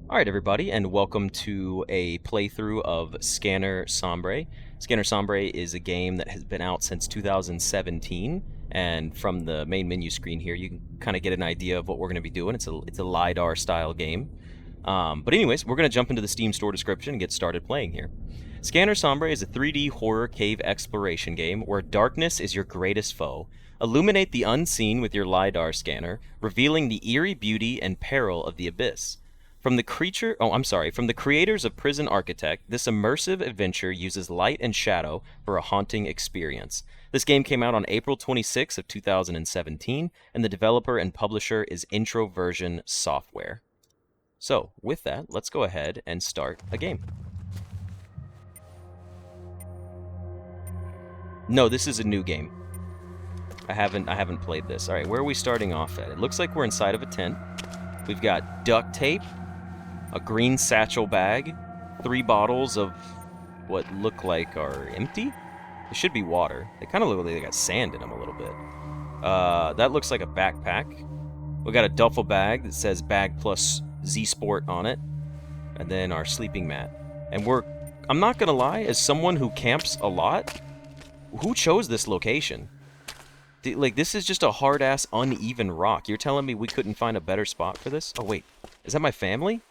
Alright everybody, and welcome to a playthrough of Scanner Sombre. Scanner Sombre is a game that has been out since 2017, and from the main menu screen here you can kind of get an idea of what we're going to be doing. It's a Lidar style game. But anyways, we're going to jump into the Steam store description and get started playing here. Scanner Sombre is a 3D horror cave exploration game where darkness is your greatest foe. Illuminate the unseen with your Lidar scanner, revealing the eerie beauty and peril of the abyss. From the creators of Prison Architect, this immersive adventure uses light and shadow for a haunting experience. This game came out on April 26th of 2017, and the developer and publisher is Introversion Software. So, with that, let's go ahead and start a game. No, this is a new game. I haven't played this. All right, where are we starting off at? It looks like we're inside of a tent. We've got duct tape, a green satchel bag, 3 bottles of what look like are empty. It should be water. They kind of look like they got sand in them a little bit. That looks like a backpack. We got a duffel bag that says bag plus Z Sport on it, and then our sleeping mat. And I'm not gonna lie, as someone who camps a lot, who chose this location? Like, this is just a hard-ass, uneven rock. You're telling me we couldn't find a better spot for this? Oh, wait. Is that my family?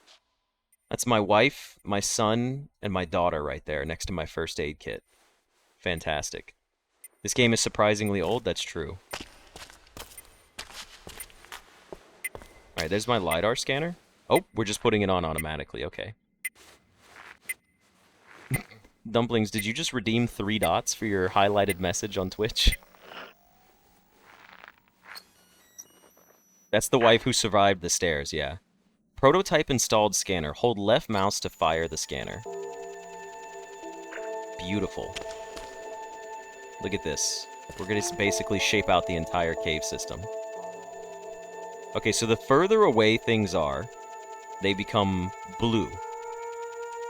That's my wife, my son, and my daughter right there next to my first aid kit. Fantastic. This game is surprisingly old, that's true. Alright, there's my Lidar scanner. Oh, we're just putting it on automatically, okay. Dumplings, did you just redeem 3 dots for your highlighted message on Twitch? That's the wife who survived the stairs, yeah. Prototype installed scanner. Hold left mouse to fire the scanner. Beautiful. Look at this. We're going to basically shape out the entire cave system. Okay, so the further away things are, they become blue.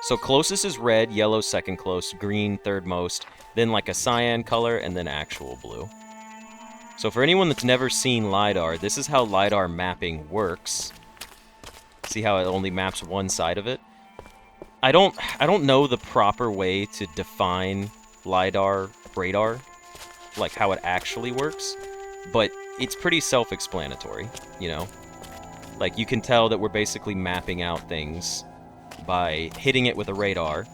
So closest is red, yellow second close, green third most, then like a cyan color, and then actual blue. So for anyone that's never seen Lidar, this is how Lidar mapping works. See how it only maps one side of it? I don't know the proper way to define Lidar radar, like how it actually works, but it's pretty self-explanatory, you know? Like, you can tell that we're basically mapping out things by hitting it with a radar,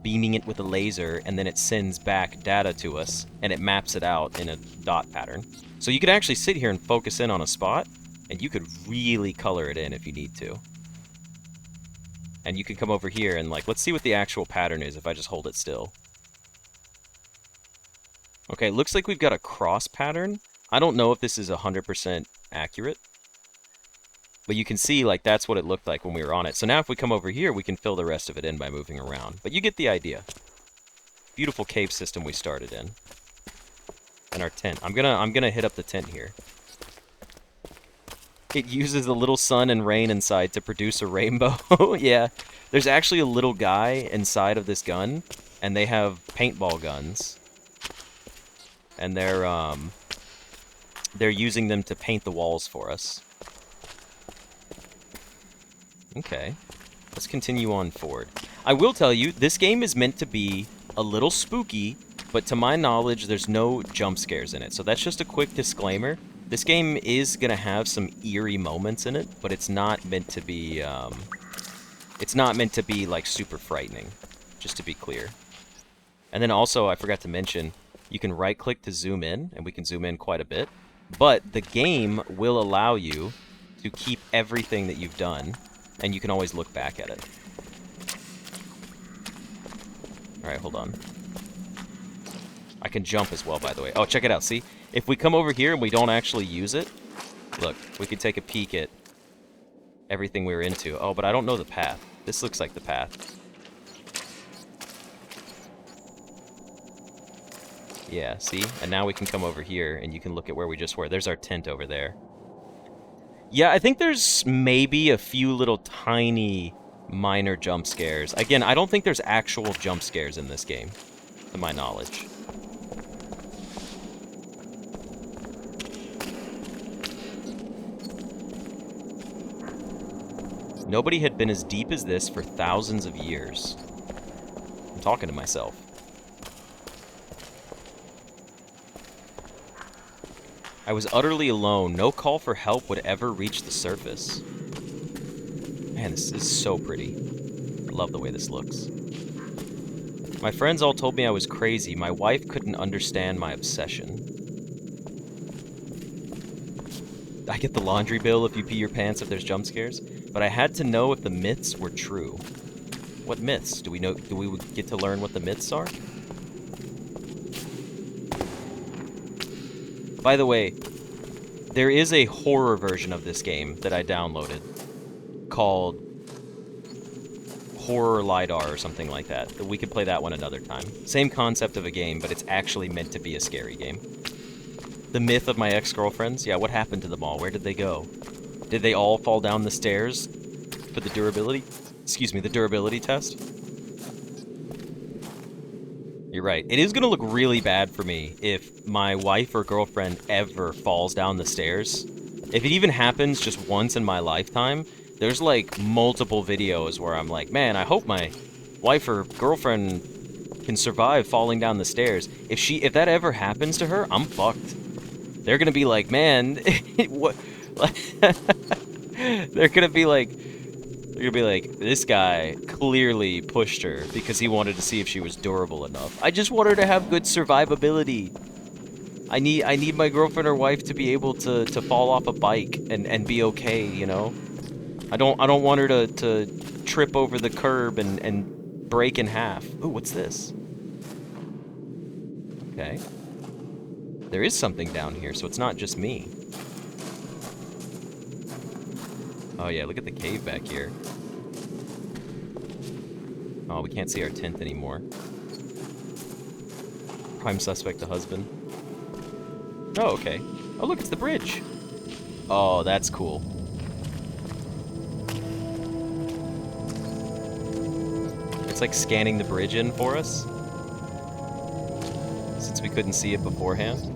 beaming it with a laser, and then it sends back data to us, and it maps it out in a dot pattern. So you could actually sit here and focus in on a spot, and you could really color it in if you need to. And you can come over here and, like, let's see what the actual pattern is if I just hold it still. Okay, looks like we've got a cross pattern. I don't know if this is 100% accurate. But you can see, like, that's what it looked like when we were on it. So now if we come over here, we can fill the rest of it in by moving around. But you get the idea. Beautiful cave system we started in. And our tent. I'm gonna hit up the tent here. It uses the little sun and rain inside to produce a rainbow. Yeah, there's actually a little guy inside of this gun, and they have paintball guns. And they're using them to paint the walls for us. Okay, let's continue on forward. I will tell you, this game is meant to be a little spooky, but to my knowledge, there's no jump scares in it. So that's just a quick disclaimer. This game is gonna have some eerie moments in it, but it's not meant to be, like, super frightening, just to be clear. And then also, I forgot to mention, you can right-click to zoom in, and we can zoom in quite a bit, but the game will allow you to keep everything that you've done, and you can always look back at it. Alright, hold on. I can jump as well, by the way. Oh, check it out, see? If we come over here and we don't actually use it, look, we can take a peek at everything we were into. Oh, but I don't know the path. This looks like the path. Yeah, see? And now we can come over here and you can look at where we just were. There's our tent over there. Yeah, I think there's maybe a few little tiny minor jump scares. Again, I don't think there's actual jump scares in this game, to my knowledge. Nobody had been as deep as this for thousands of years. I'm talking to myself. I was utterly alone. No call for help would ever reach the surface. Man, this is so pretty. I love the way this looks. My friends all told me I was crazy. My wife couldn't understand my obsession. I get the laundry bill if you pee your pants if there's jump scares, but I had to know if the myths were true. What myths? Do we get to learn what the myths are? By the way, there is a horror version of this game that I downloaded called Horror Lidar or something like that. We could play that one another time. Same concept of a game, but it's actually meant to be a scary game. The myth of my ex-girlfriends? Yeah, what happened to them all? Where did they go? Did they all fall down the stairs for the durability? Excuse me, the durability test? You're right. It is going to look really bad for me if my wife or girlfriend ever falls down the stairs. If it even happens just once in my lifetime, there's like multiple videos where I'm like, man, I hope my wife or girlfriend can survive falling down the stairs. If that ever happens to her, I'm fucked. They're gonna be like, man, what? They're gonna be like, this guy clearly pushed her because he wanted to see if she was durable enough. I just want her to have good survivability. I need my girlfriend or wife to be able to fall off a bike and be okay, you know? I don't want her to trip over the curb and break in half. Ooh, what's this? Okay. There is something down here, so it's not just me. Oh yeah, look at the cave back here. Oh, we can't see our tent anymore. Prime suspect, the husband. Oh, okay. Oh, look, it's the bridge. Oh, that's cool. It's like scanning the bridge in for us. Since we couldn't see it beforehand.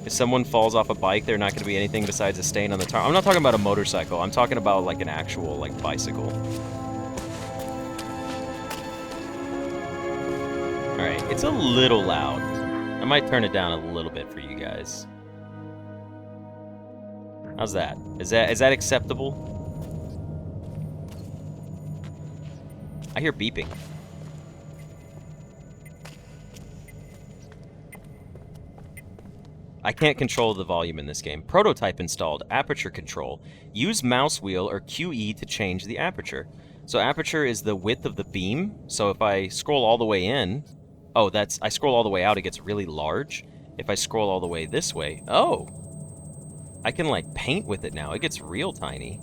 If someone falls off a bike, they're not going to be anything besides a stain on the tire. I'm not talking about a motorcycle. I'm talking about like an actual like bicycle. Alright, it's a little loud. I might turn it down a little bit for you guys. How's that? Is that acceptable? I hear beeping. I can't control the volume in this game. Prototype installed. Aperture control. Use mouse wheel or QE to change the aperture. So aperture is the width of the beam. So if I scroll all the way in... Oh, I scroll all the way out, it gets really large. If I scroll all the way this way... Oh! I can, like, paint with it now. It gets real tiny.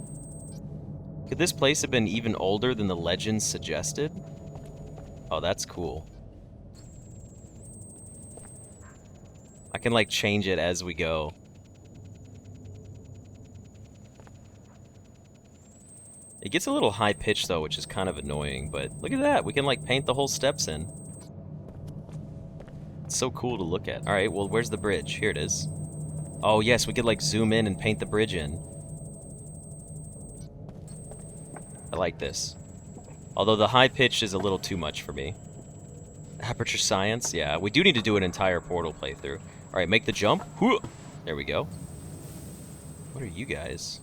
Could this place have been even older than the legends suggested? Oh, that's cool. I can, like, change it as we go. It gets a little high-pitched, though, which is kind of annoying, but look at that! We can, like, paint the whole steps in. It's so cool to look at. Alright, well, where's the bridge? Here it is. Oh, yes, we could, like, zoom in and paint the bridge in. I like this. Although the high-pitch is a little too much for me. Aperture science? Yeah, we do need to do an entire Portal playthrough. Alright, make the jump. There we go. What are you guys?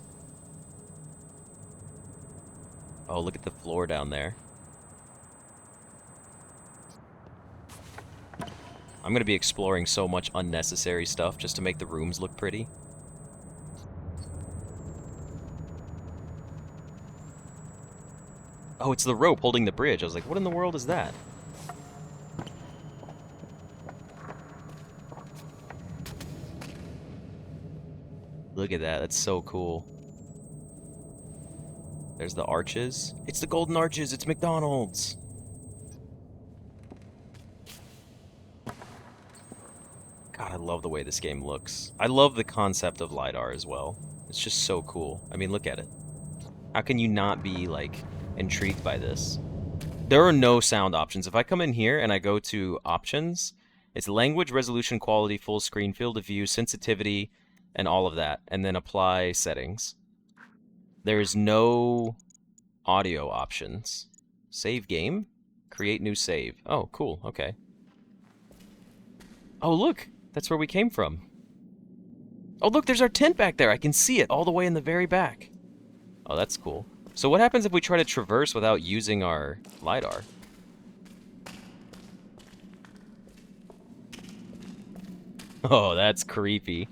Oh, look at the floor down there. I'm gonna be exploring so much unnecessary stuff just to make the rooms look pretty. Oh, it's the rope holding the bridge. I was like, what in the world is that? Look at that. That's so cool. There's the arches. It's the golden arches. It's McDonald's. God, I love the way this game looks. I love the concept of Lidar as well. It's just so cool. I mean, look at it. How can you not be, like, intrigued by this? There are no sound options. If I come in here and I go to options, it's language, resolution, quality, full screen, field of view, sensitivity, and all of that, and then apply settings. There's no audio options. Save game? Create new save. Oh, cool. Okay. Oh, look! That's where we came from. Oh, look, there's our tent back there. I can see it all the way in the very back. Oh, that's cool. So what happens if we try to traverse without using our Lidar? Oh, that's creepy.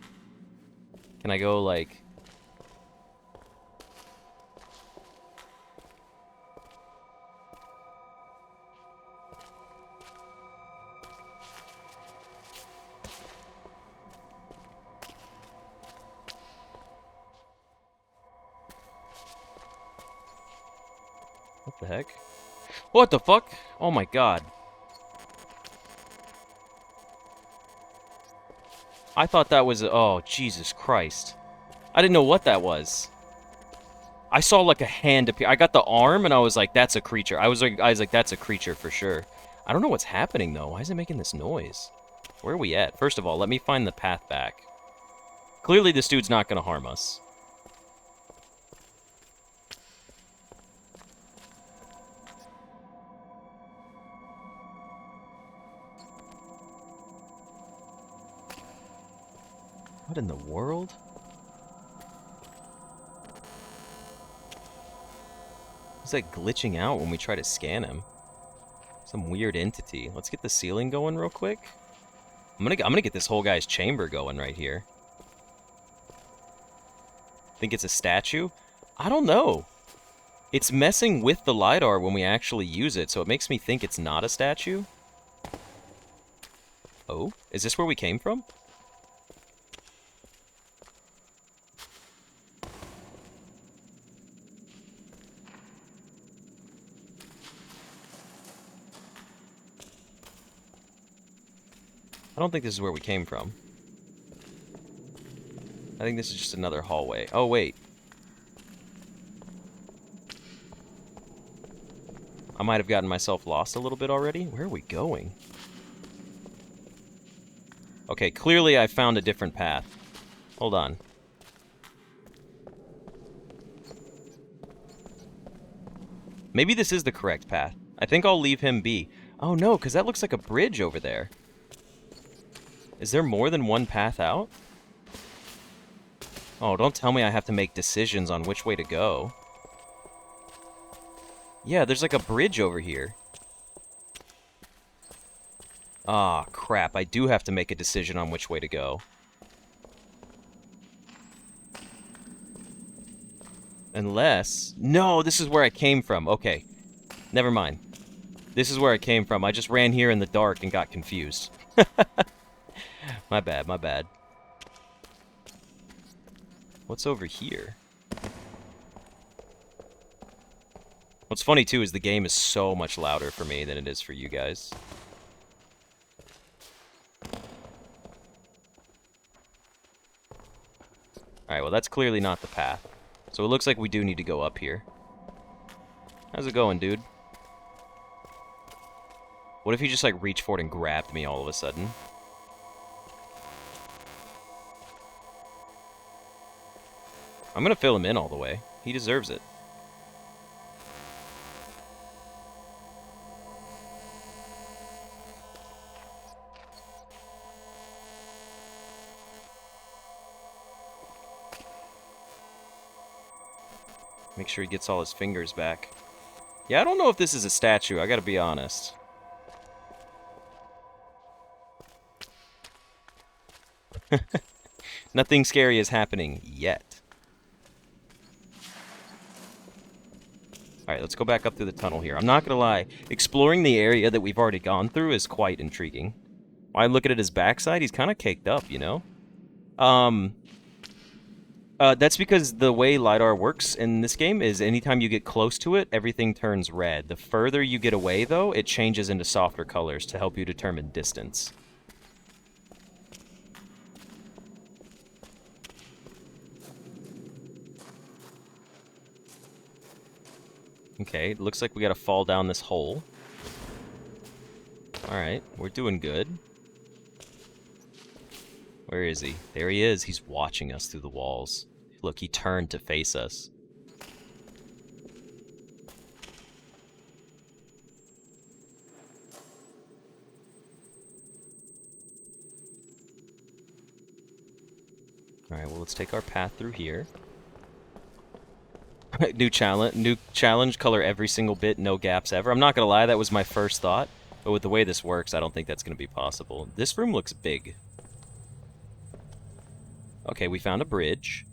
Can I go, like... What the heck? What the fuck? Oh my god. I thought that was... Oh, Jesus Christ. I didn't know what that was. I saw like a hand appear. I got the arm and I was like, that's a creature. I was like, that's a creature for sure. I don't know what's happening though. Why is it making this noise? Where are we at? First of all, let me find the path back. Clearly this dude's not going to harm us. What in the world? Is that glitching out when we try to scan him? Some weird entity. Let's get the ceiling going real quick. I'm gonna get this whole guy's chamber going right here. Think it's a statue? I don't know. It's messing with the Lidar when we actually use it, so it makes me think it's not a statue. Oh? Is this where we came from? I don't think this is where we came from. I think this is just another hallway. Oh, wait. I might have gotten myself lost a little bit already. Where are we going? Okay, clearly I found a different path. Hold on. Maybe this is the correct path. I think I'll leave him be. Oh no, because that looks like a bridge over there. Is there more than one path out? Oh, don't tell me I have to make decisions on which way to go. Yeah, there's like a bridge over here. Ah, crap. I do have to make a decision on which way to go. Unless... No, this is where I came from. Okay. Never mind. This is where I came from. I just ran here in the dark and got confused. My bad, my bad. What's over here? What's funny, too, is the game is so much louder for me than it is for you guys. Alright, well, that's clearly not the path. So it looks like we do need to go up here. How's it going, dude? What if he just, like, reached for it and grabbed me all of a sudden? I'm gonna fill him in all the way. He deserves it. Make sure he gets all his fingers back. Yeah, I don't know if this is a statue, I gotta be honest. Nothing scary is happening yet. Alright, let's go back up through the tunnel here. I'm not gonna lie, exploring the area that we've already gone through is quite intriguing. When I look at his backside, he's kind of caked up, you know? That's because the way Lidar works in this game is anytime you get close to it, everything turns red. The further you get away, though, it changes into softer colors to help you determine distance. Okay, it looks like we gotta fall down this hole. Alright, we're doing good. Where is he? There he is. He's watching us through the walls. Look, he turned to face us. Alright, well, let's take our path through here. New challenge, color every single bit, no gaps ever. I'm not gonna lie, that was my first thought. But with the way this works, I don't think that's gonna be possible. This room looks big. Okay, we found a bridge.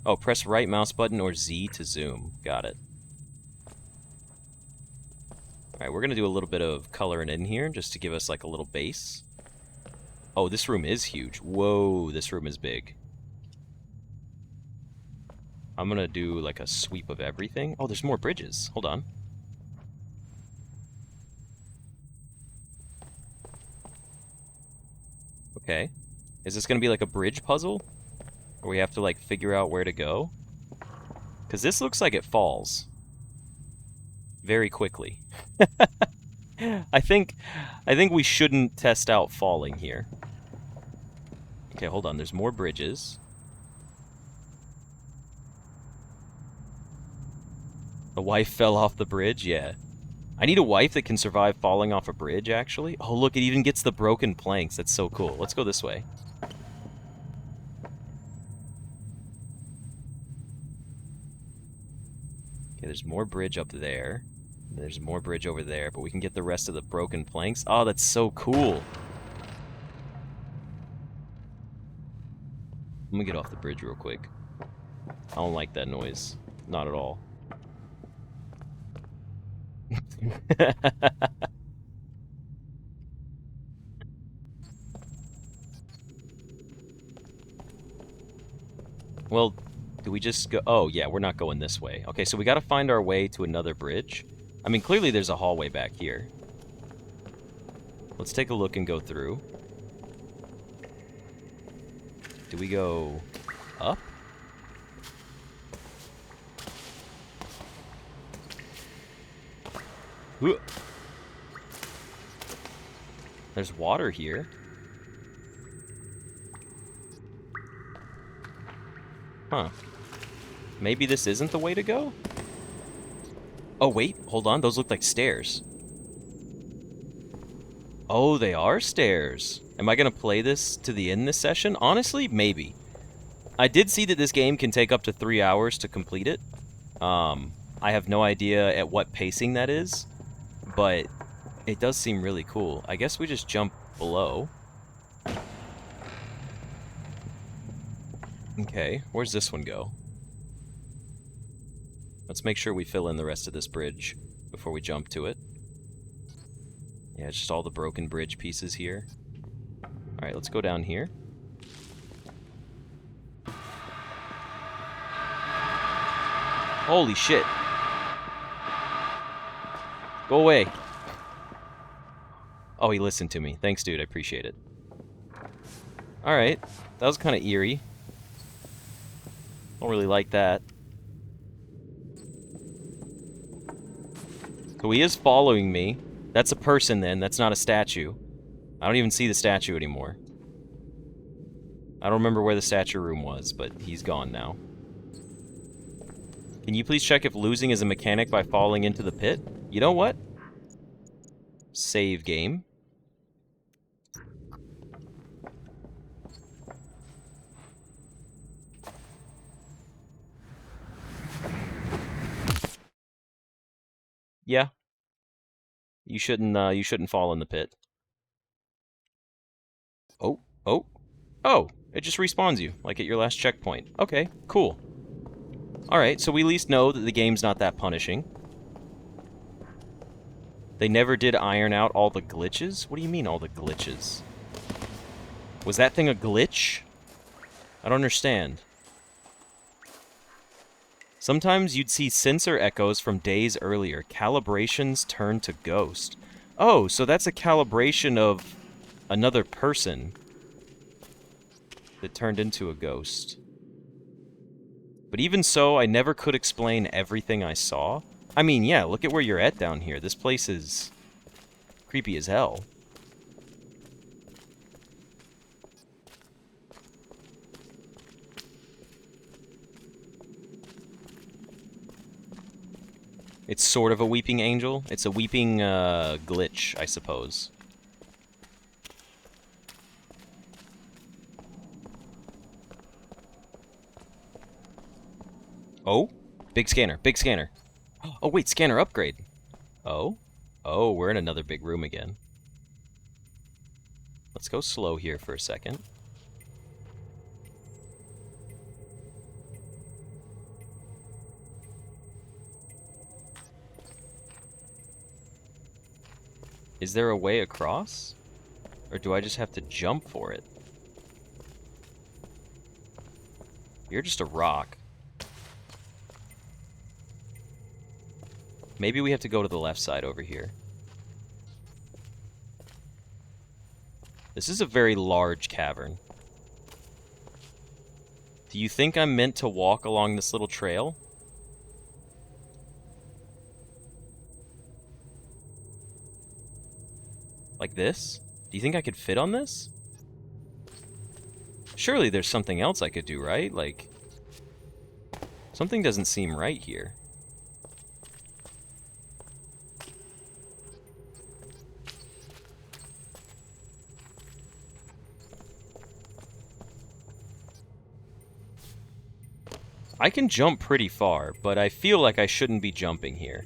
Oh, press right mouse button or Z to zoom. Got it. Alright, we're gonna do a little bit of coloring in here, just to give us like a little base. Oh, this room is huge. Whoa, this room is big. I'm gonna do like a sweep of everything. Oh, there's more bridges. Hold on. Okay. Is this gonna be like a bridge puzzle? Or we have to like figure out where to go? Because this looks like it falls. Very quickly. I think we shouldn't test out falling here. Okay, hold on. There's more bridges. The wife fell off the bridge? Yeah. I need a wife that can survive falling off a bridge, actually. Oh, look, it even gets the broken planks. That's so cool. Let's go this way. Okay, there's more bridge up there. There's more bridge over there, but we can get the rest of the broken planks. Oh, that's so cool. I'm gonna get off the bridge real quick. I don't like that noise. Not at all. Well, do we just go... Oh, yeah, we're not going this way. Okay, so we gotta find our way to another bridge. I mean, clearly there's a hallway back here. Let's take a look and go through. Do we go up? There's water here. Huh. Maybe this isn't the way to go? Oh, wait. Hold on. Those look like stairs. Oh, they are stairs. Am I going to play this to the end this session? Honestly, maybe. I did see that this game can take up to 3 hours to complete it. I have no idea at what pacing that is, but it does seem really cool. I guess we just jump below. Okay, where's this one go? Let's make sure we fill in the rest of this bridge before we jump to it. Yeah, it's just all the broken bridge pieces here. Alright, let's go down here. Holy shit. Go away. Oh, he listened to me. Thanks, dude. I appreciate it. Alright. That was kind of eerie. Don't really like that. So he is following me. That's a person then. That's not a statue. I don't even see the statue anymore. I don't remember where the statue room was, but he's gone now. Can you please check if losing is a mechanic by falling into the pit? You know what? Save game. Yeah. You shouldn't fall in the pit. Oh, oh. Oh, it just respawns you, like at your last checkpoint. Okay, cool. Alright, so we at least know that the game's not that punishing. They never did iron out all the glitches? What do you mean, all the glitches? Was that thing a glitch? I don't understand. Sometimes you'd see sensor echoes from days earlier. Calibrations turn to ghost. Oh, so that's a calibration of another person that turned into a ghost. But even so, I never could explain everything I saw. I mean, yeah, look at where you're at down here. This place is creepy as hell. It's sort of a weeping angel. It's a weeping glitch, I suppose. Oh, big scanner, big scanner. Oh, wait, scanner upgrade. Oh, oh, we're in another big room again. Let's go slow here for a second. Is there a way across? Or do I just have to jump for it? You're just a rock. Maybe we have to go to the left side over here. This is a very large cavern. Do you think I'm meant to walk along this little trail? Like this? Do you think I could fit on this? Surely there's something else I could do, right? Like, something doesn't seem right here. I can jump pretty far, but I feel like I shouldn't be jumping here.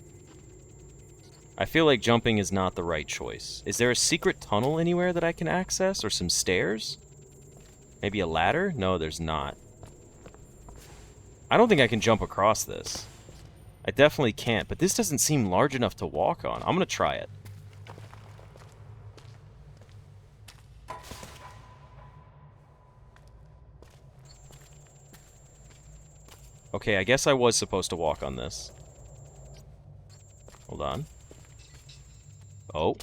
I feel like jumping is not the right choice. Is there a secret tunnel anywhere that I can access? Or some stairs? Maybe a ladder? No, there's not. I don't think I can jump across this. I definitely can't, but this doesn't seem large enough to walk on. I'm gonna try it. Okay, I guess I was supposed to walk on this. Hold on. Oh.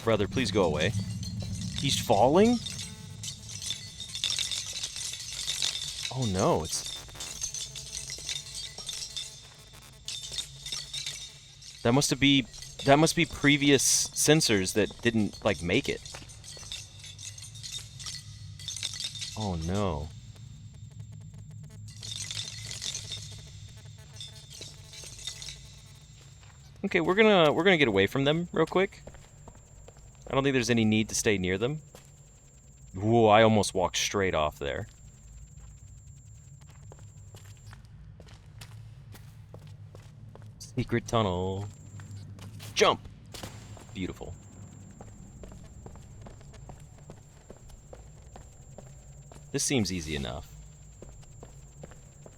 Brother, please go away. He's falling? Oh no, it's... That must be previous sensors that didn't, like, make it. Oh no. Okay, we're gonna get away from them real quick. I don't think there's any need to stay near them. Whoa, I almost walked straight off there. Secret tunnel. Jump! Beautiful. This seems easy enough.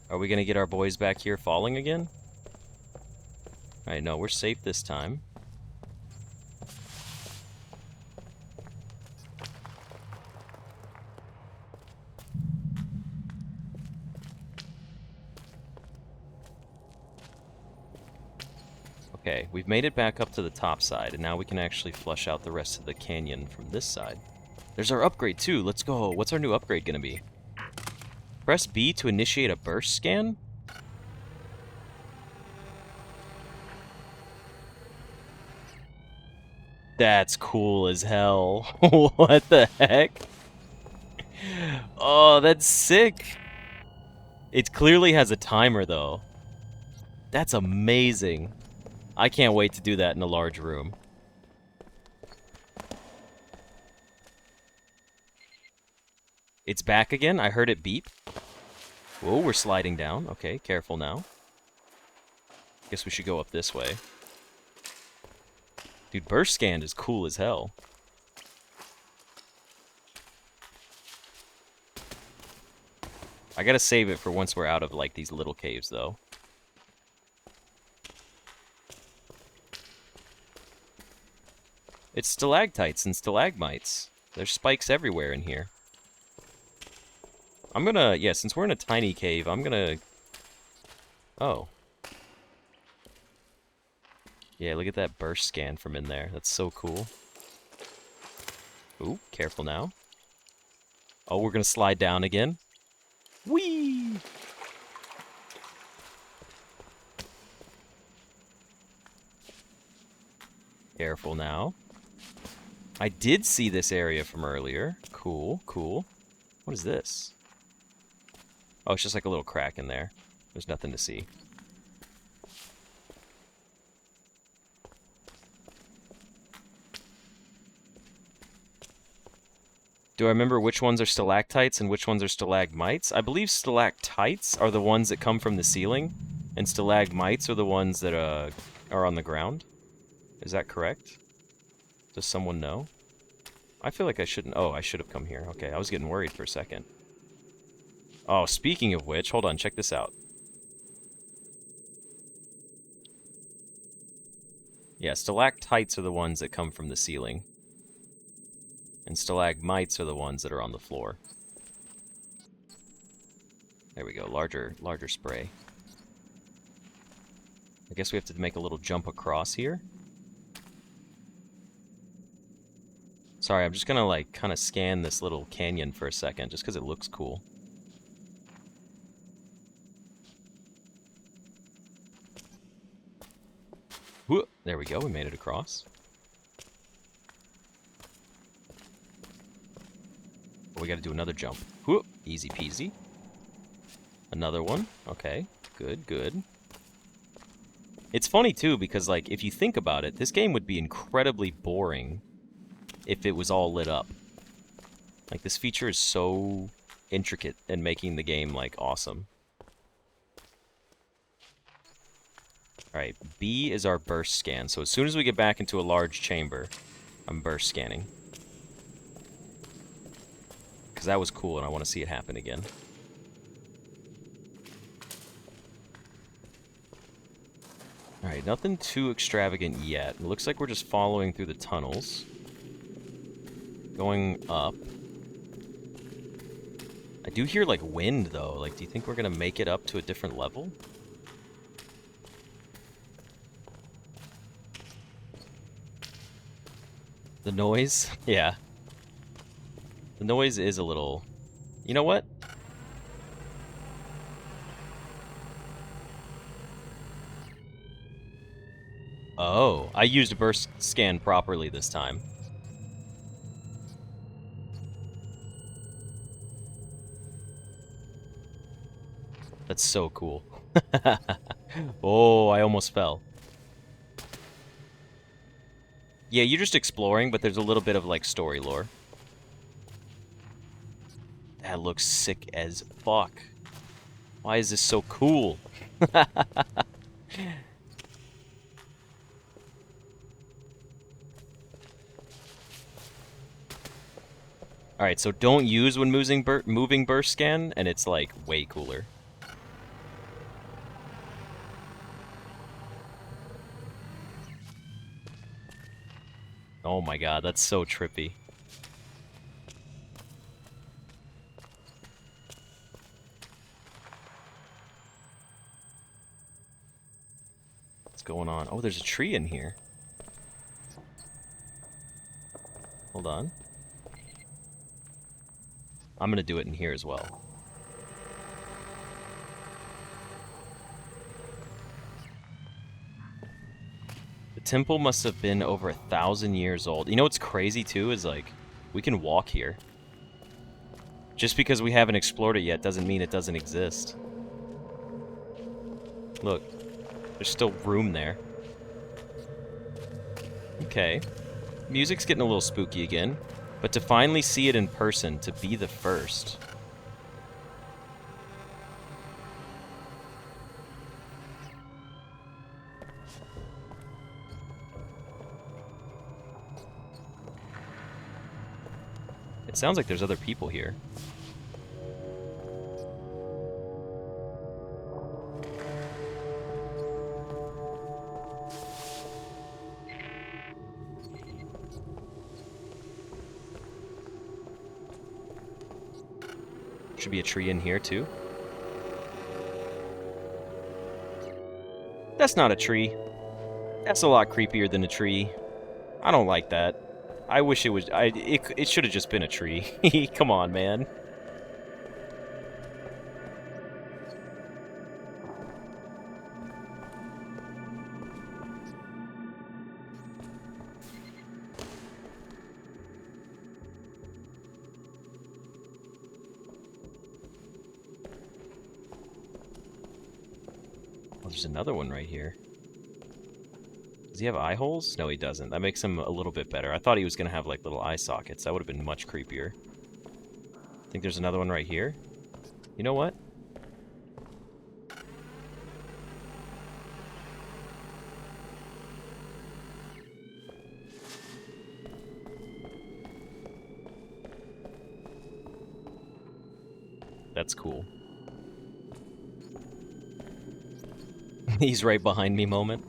Are we gonna get our boys back here falling again? Alright, no, we're safe this time. Okay, we've made it back up to the top side, and now we can actually flush out the rest of the canyon from this side. There's our upgrade, too. Let's go. What's our new upgrade gonna be? Press B to initiate a burst scan? That's cool as hell. What the heck? Oh, that's sick. It clearly has a timer, though. That's amazing. I can't wait to do that in a large room. It's back again? I heard it beep. Whoa, we're sliding down. Okay, careful now. Guess we should go up this way. Dude, burst scan is cool as hell. I gotta save it for once we're out of, like, these little caves, though. It's stalactites and stalagmites. There's spikes everywhere in here. I'm gonna... Yeah, since we're in a tiny cave, I'm gonna... Oh. Yeah, look at that burst scan from in there. That's so cool. Ooh, careful now. Oh, we're gonna slide down again. Whee! Careful now. I did see this area from earlier. Cool, cool. What is this? Oh, it's just like a little crack in there. There's nothing to see. Do I remember which ones are stalactites and which ones are stalagmites? I believe stalactites are the ones that come from the ceiling, and stalagmites are the ones that are on the ground. Is that correct? Does someone know? I feel like I shouldn't... Oh, I should have come here. Okay, I was getting worried for a second. Oh, speaking of which, hold on, check this out. Yeah, stalactites are the ones that come from the ceiling. And stalagmites are the ones that are on the floor. There we go, larger spray. I guess we have to make a little jump across here. Sorry, I'm just gonna, like, kind of scan this little canyon for a second, just because it looks cool. Whoop, there we go, we made it across. Oh, we gotta do another jump. Whoop, easy peasy. Another one, okay, good, good. It's funny, too, because, like, if you think about it, this game would be incredibly boring if it was all lit up. Like, this feature is so intricate in making the game, like, awesome. Alright, B is our burst scan. So as soon as we get back into a large chamber, I'm burst scanning. Because that was cool and I want to see it happen again. Alright, nothing too extravagant yet. It looks like we're just following through the tunnels. Going up. I do hear, like, wind, though. Like, do you think we're going to make it up to a different level? The noise? Yeah. The noise is a little... You know what? Oh, I used burst scan properly this time. That's so cool. Oh, I almost fell. Yeah, you're just exploring, but there's a little bit of, like, story lore. That looks sick as fuck. Why is this so cool? Alright, so don't use when moving burst scan, and it's, like, way cooler. Oh my god, that's so trippy. What's going on? Oh, there's a tree in here. Hold on. I'm gonna do it in here as well. The temple must have been over 1,000 years old. You know what's crazy, too, is, like, we can walk here. Just because we haven't explored it yet doesn't mean it doesn't exist. Look. There's still room there. Okay. Music's getting a little spooky again. But to finally see it in person, to be the first... It sounds like there's other people here. Should be a tree in here, too. That's not a tree. That's a lot creepier than a tree. I don't like that. I wish it was... It should have just been a tree. Come on, man. Oh, there's another one right here. Does he have eye holes? No, he doesn't. That makes him a little bit better. I thought he was going to have, like, little eye sockets. That would have been much creepier. think there's another one right here. You know what? That's cool. He's right behind me moment.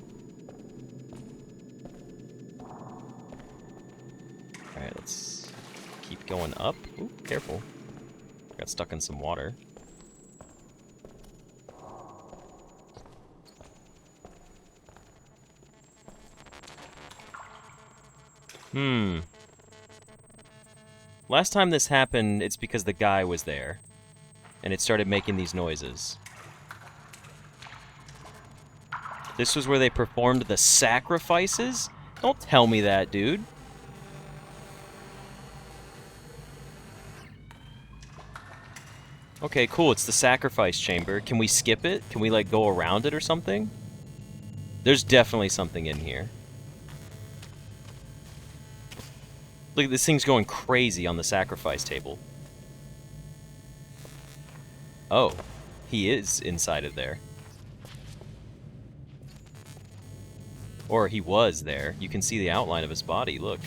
Alright, let's keep going up. Ooh, careful. Got stuck in some water. Last time this happened, it's because the guy was there. And it started making these noises. This was where they performed the sacrifices? Don't tell me that, dude. Okay, cool, it's the sacrifice chamber. Can we skip it? Can we, like, go around it or something? There's definitely something in here. Look, this thing's going crazy on the sacrifice table. Oh, he is inside of there. Or he was there. You can see the outline of his body, look.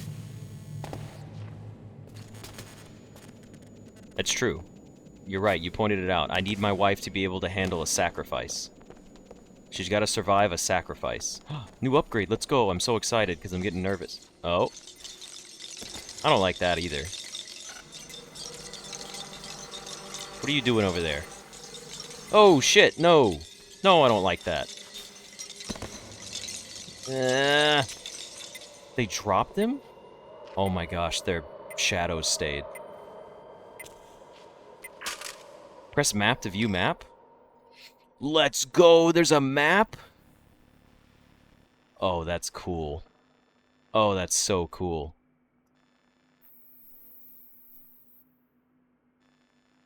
That's true. You're right, you pointed it out. I need my wife to be able to handle a sacrifice. She's got to survive a sacrifice. New upgrade, let's go. I'm so excited because I'm getting nervous. Oh. I don't like that either. What are you doing over there? Oh, shit, no. No, I don't like that. They dropped him? Oh my gosh, their shadows stayed. Press map to view map. Let's go, there's a map? Oh, that's cool. Oh, that's so cool.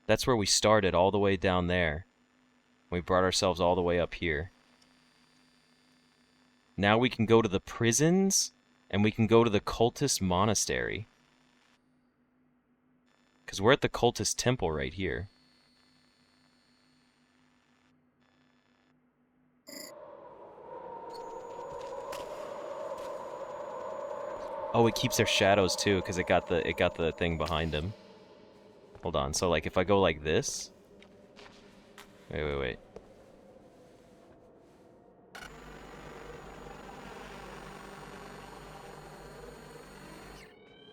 That's where we started, all the way down there. We brought ourselves all the way up here. Now we can go to the prisons, and we can go to the cultist monastery. Because we're at the cultist temple right here. Oh, it keeps their shadows too, because it got the thing behind him. Hold on, so like if I go like this... Wait.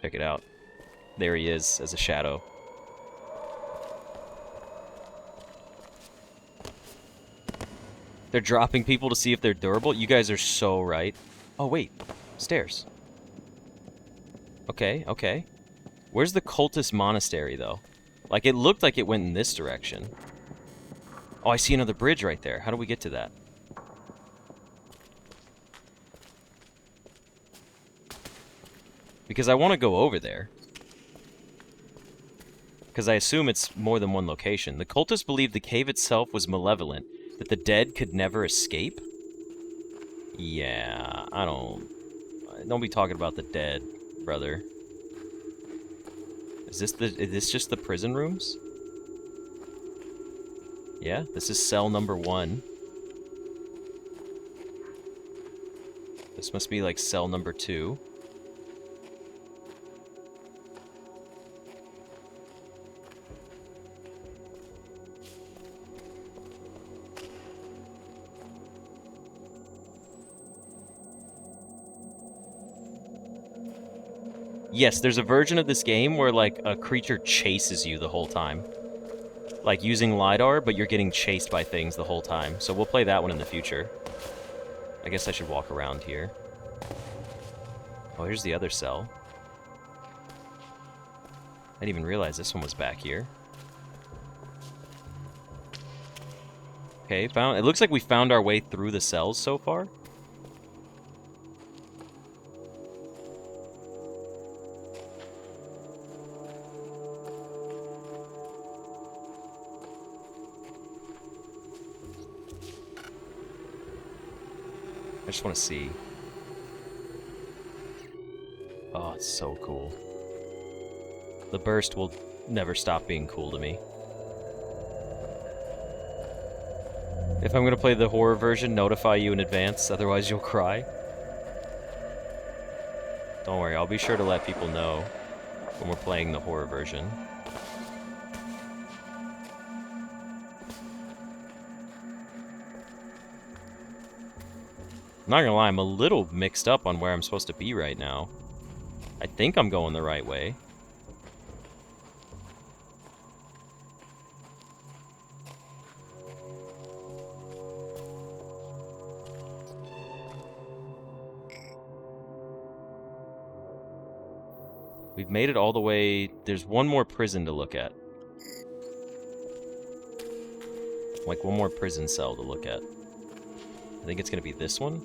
Check it out. There he is, as a shadow. They're dropping people to see if they're durable? You guys are so right. Oh, wait. Stairs. Okay. Where's the cultist monastery, though? Like, it looked like it went in this direction. Oh, I see another bridge right there. How do we get to that? Because I want to go over there. Because I assume it's more than one location. The cultists believed the cave itself was malevolent, that the dead could never escape? Yeah, I don't... Don't be talking about the dead, brother. Is this just the prison rooms? Yeah, this is cell number 1. This must be like cell number 2. Yes, there's a version of this game where, like, a creature chases you the whole time. Like, using Lidar, but you're getting chased by things the whole time. So we'll play that one in the future. I guess I should walk around here. Oh, here's the other cell. I didn't even realize this one was back here. Okay, it looks like we found our way through the cells so far. I just want to see. Oh, it's so cool. The burst will never stop being cool to me. If I'm gonna play the horror version, notify you in advance, otherwise you'll cry. Don't worry, I'll be sure to let people know when we're playing the horror version. I'm not gonna lie, I'm a little mixed up on where I'm supposed to be right now. I think I'm going the right way. We've made it all the way. There's one more prison to look at. Like one more prison cell to look at. I think it's gonna be this one.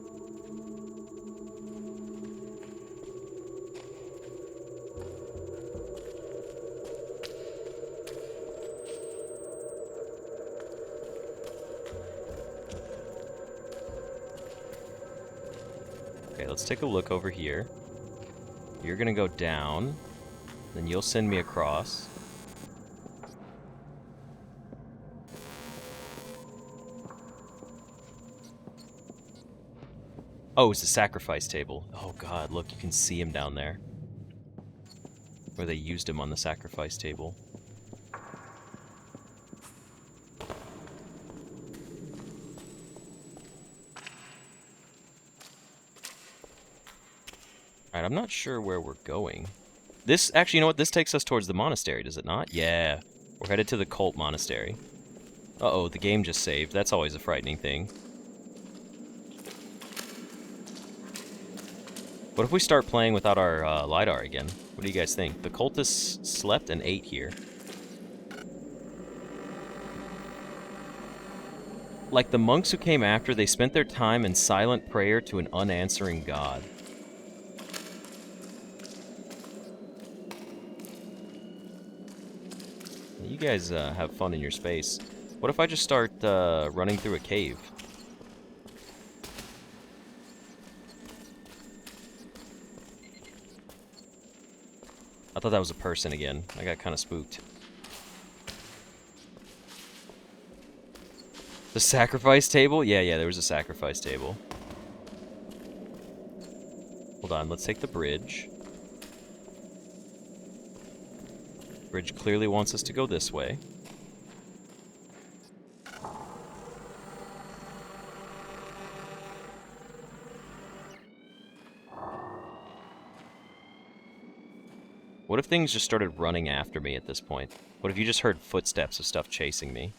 Okay, let's take a look over here. You're gonna go down, then you'll send me across. Oh, it's the sacrifice table. Oh god, look, you can see him down there. Where they used him on the sacrifice table. Alright, I'm not sure where we're going. This, actually, you know what? This takes us towards the monastery, does it not? Yeah. We're headed to the cult monastery. Uh-oh, the game just saved. That's always a frightening thing. What if we start playing without our Lidar again? What do you guys think? The cultists slept and ate here. Like the monks who came after, they spent their time in silent prayer to an unanswering god. You guys have fun in your space. What if I just start running through a cave? I thought that was a person again. I got kind of spooked. The sacrifice table? Yeah, there was a sacrifice table. Hold on, let's take the bridge. Bridge clearly wants us to go this way. What if things just started running after me at this point? What if you just heard footsteps of stuff chasing me?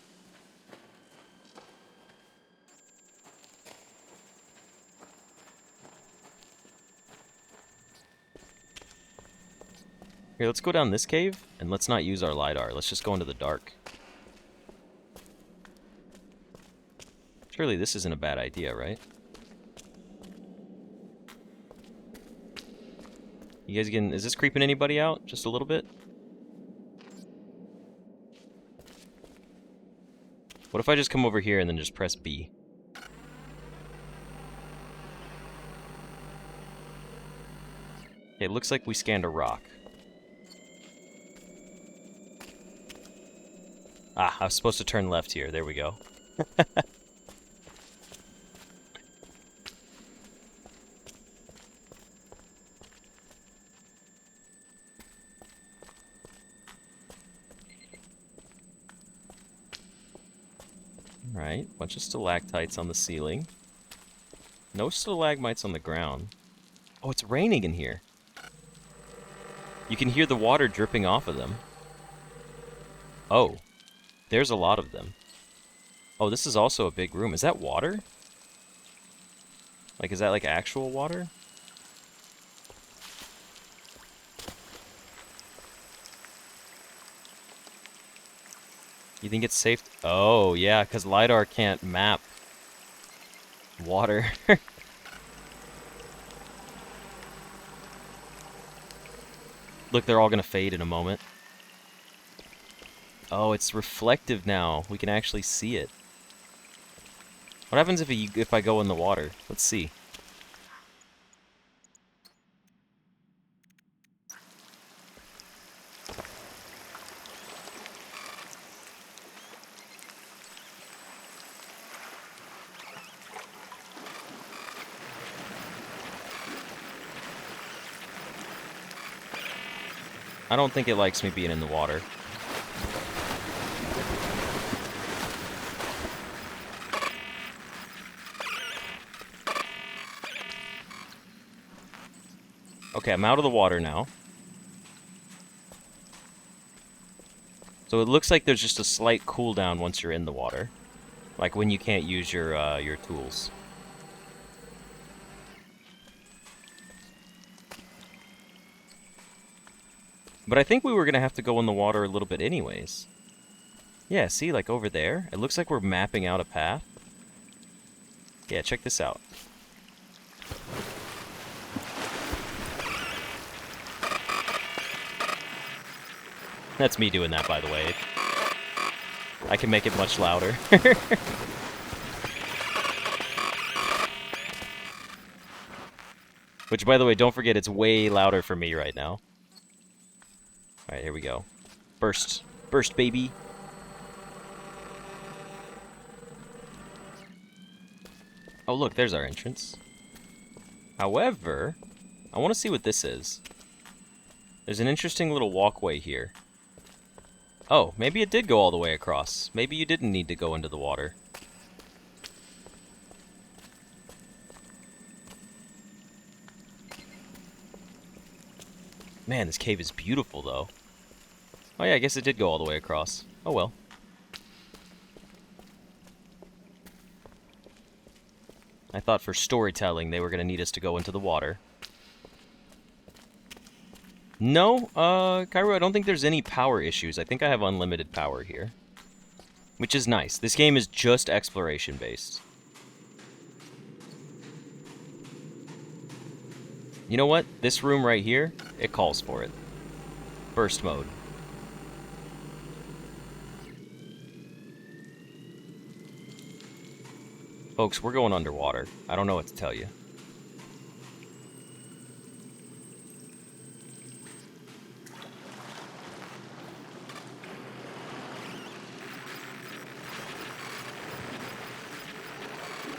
Here, let's go down this cave, and let's not use our Lidar. Let's just go into the dark. Surely this isn't a bad idea, right? You guys getting... Is this creeping anybody out? Just a little bit? What if I just come over here and then just press B? Okay, it looks like we scanned a rock. Ah, I was supposed to turn left here. There we go. Alright, bunch of stalactites on the ceiling. No stalagmites on the ground. Oh, it's raining in here. You can hear the water dripping off of them. Oh, there's a lot of them. Oh, this is also a big room. Is that water? Like, is that like actual water? You think it's safe? Oh, yeah, because Lidar can't map water. Look, they're all going to fade in a moment. Oh, it's reflective now. We can actually see it. What happens if I go in the water? Let's see. I don't think it likes me being in the water. Okay, I'm out of the water now. So it looks like there's just a slight cooldown once you're in the water. Like when you can't use your tools. But I think we were going to have to go in the water a little bit anyways. Yeah, see, like over there? It looks like we're mapping out a path. Yeah, check this out. That's me doing that, by the way. I can make it much louder. Which, by the way, don't forget, it's way louder for me right now. Alright, here we go. Burst. Burst, baby. Oh, look, there's our entrance. However, I want to see what this is. There's an interesting little walkway here. Oh, maybe it did go all the way across. Maybe you didn't need to go into the water. Man, this cave is beautiful, though. Oh yeah, I guess it did go all the way across. Oh well. I thought for storytelling they were going to need us to go into the water. No, Cairo, I don't think there's any power issues. I think I have unlimited power here. Which is nice. This game is just exploration-based. You know what? This room right here, it calls for it. Burst mode. Folks, we're going underwater. I don't know what to tell you.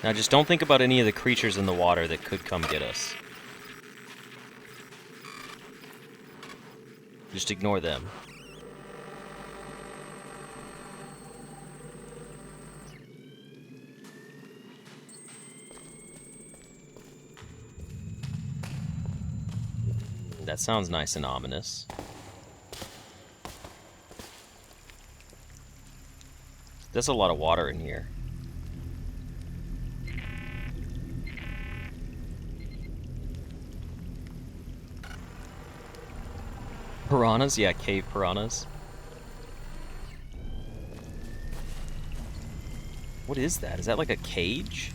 Now just don't think about any of the creatures in the water that could come get us. Just ignore them. That sounds nice and ominous. There's a lot of water in here. Piranhas? Yeah, cave piranhas. What is that? Is that like a cage?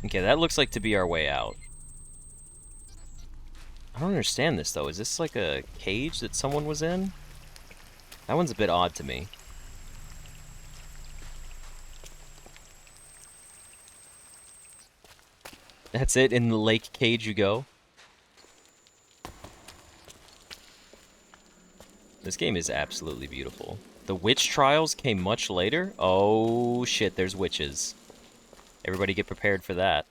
Okay, that looks like to be our way out. I don't understand this, though. Is this like a cage that someone was in? That one's a bit odd to me. That's it? In the lake cage you go? This game is absolutely beautiful. The witch trials came much later? Oh shit, there's witches. Everybody get prepared for that.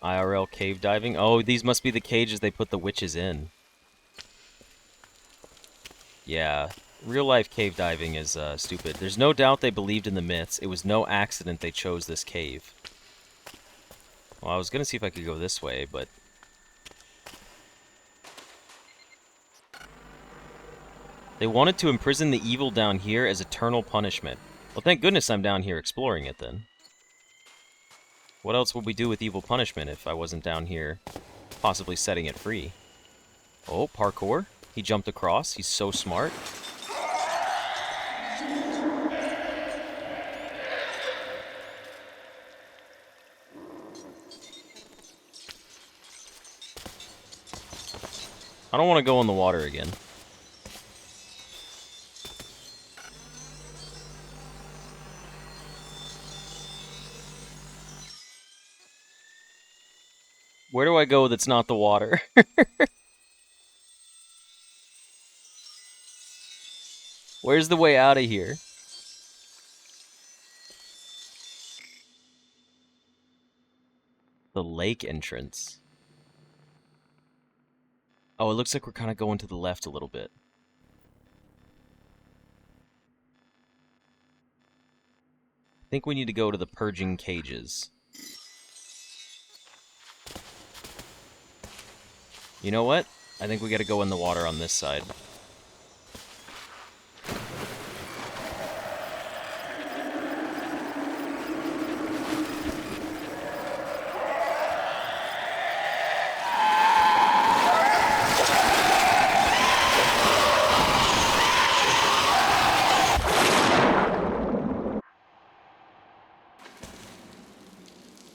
IRL cave diving. Oh, these must be the cages they put the witches in. Yeah, real life cave diving is stupid. There's no doubt they believed in the myths. It was no accident they chose this cave. Well, I was gonna see if I could go this way, but... They wanted to imprison the evil down here as eternal punishment. Well, thank goodness I'm down here exploring it, then. What else would we do with evil punishment if I wasn't down here possibly setting it free? Oh, parkour. He jumped across. He's so smart. I don't want to go in the water again. Where do I go that's not the water? Where's the way out of here? The lake entrance. Oh, it looks like we're kind of going to the left a little bit. I think we need to go to the purging cages. You know what? I think we gotta go in the water on this side.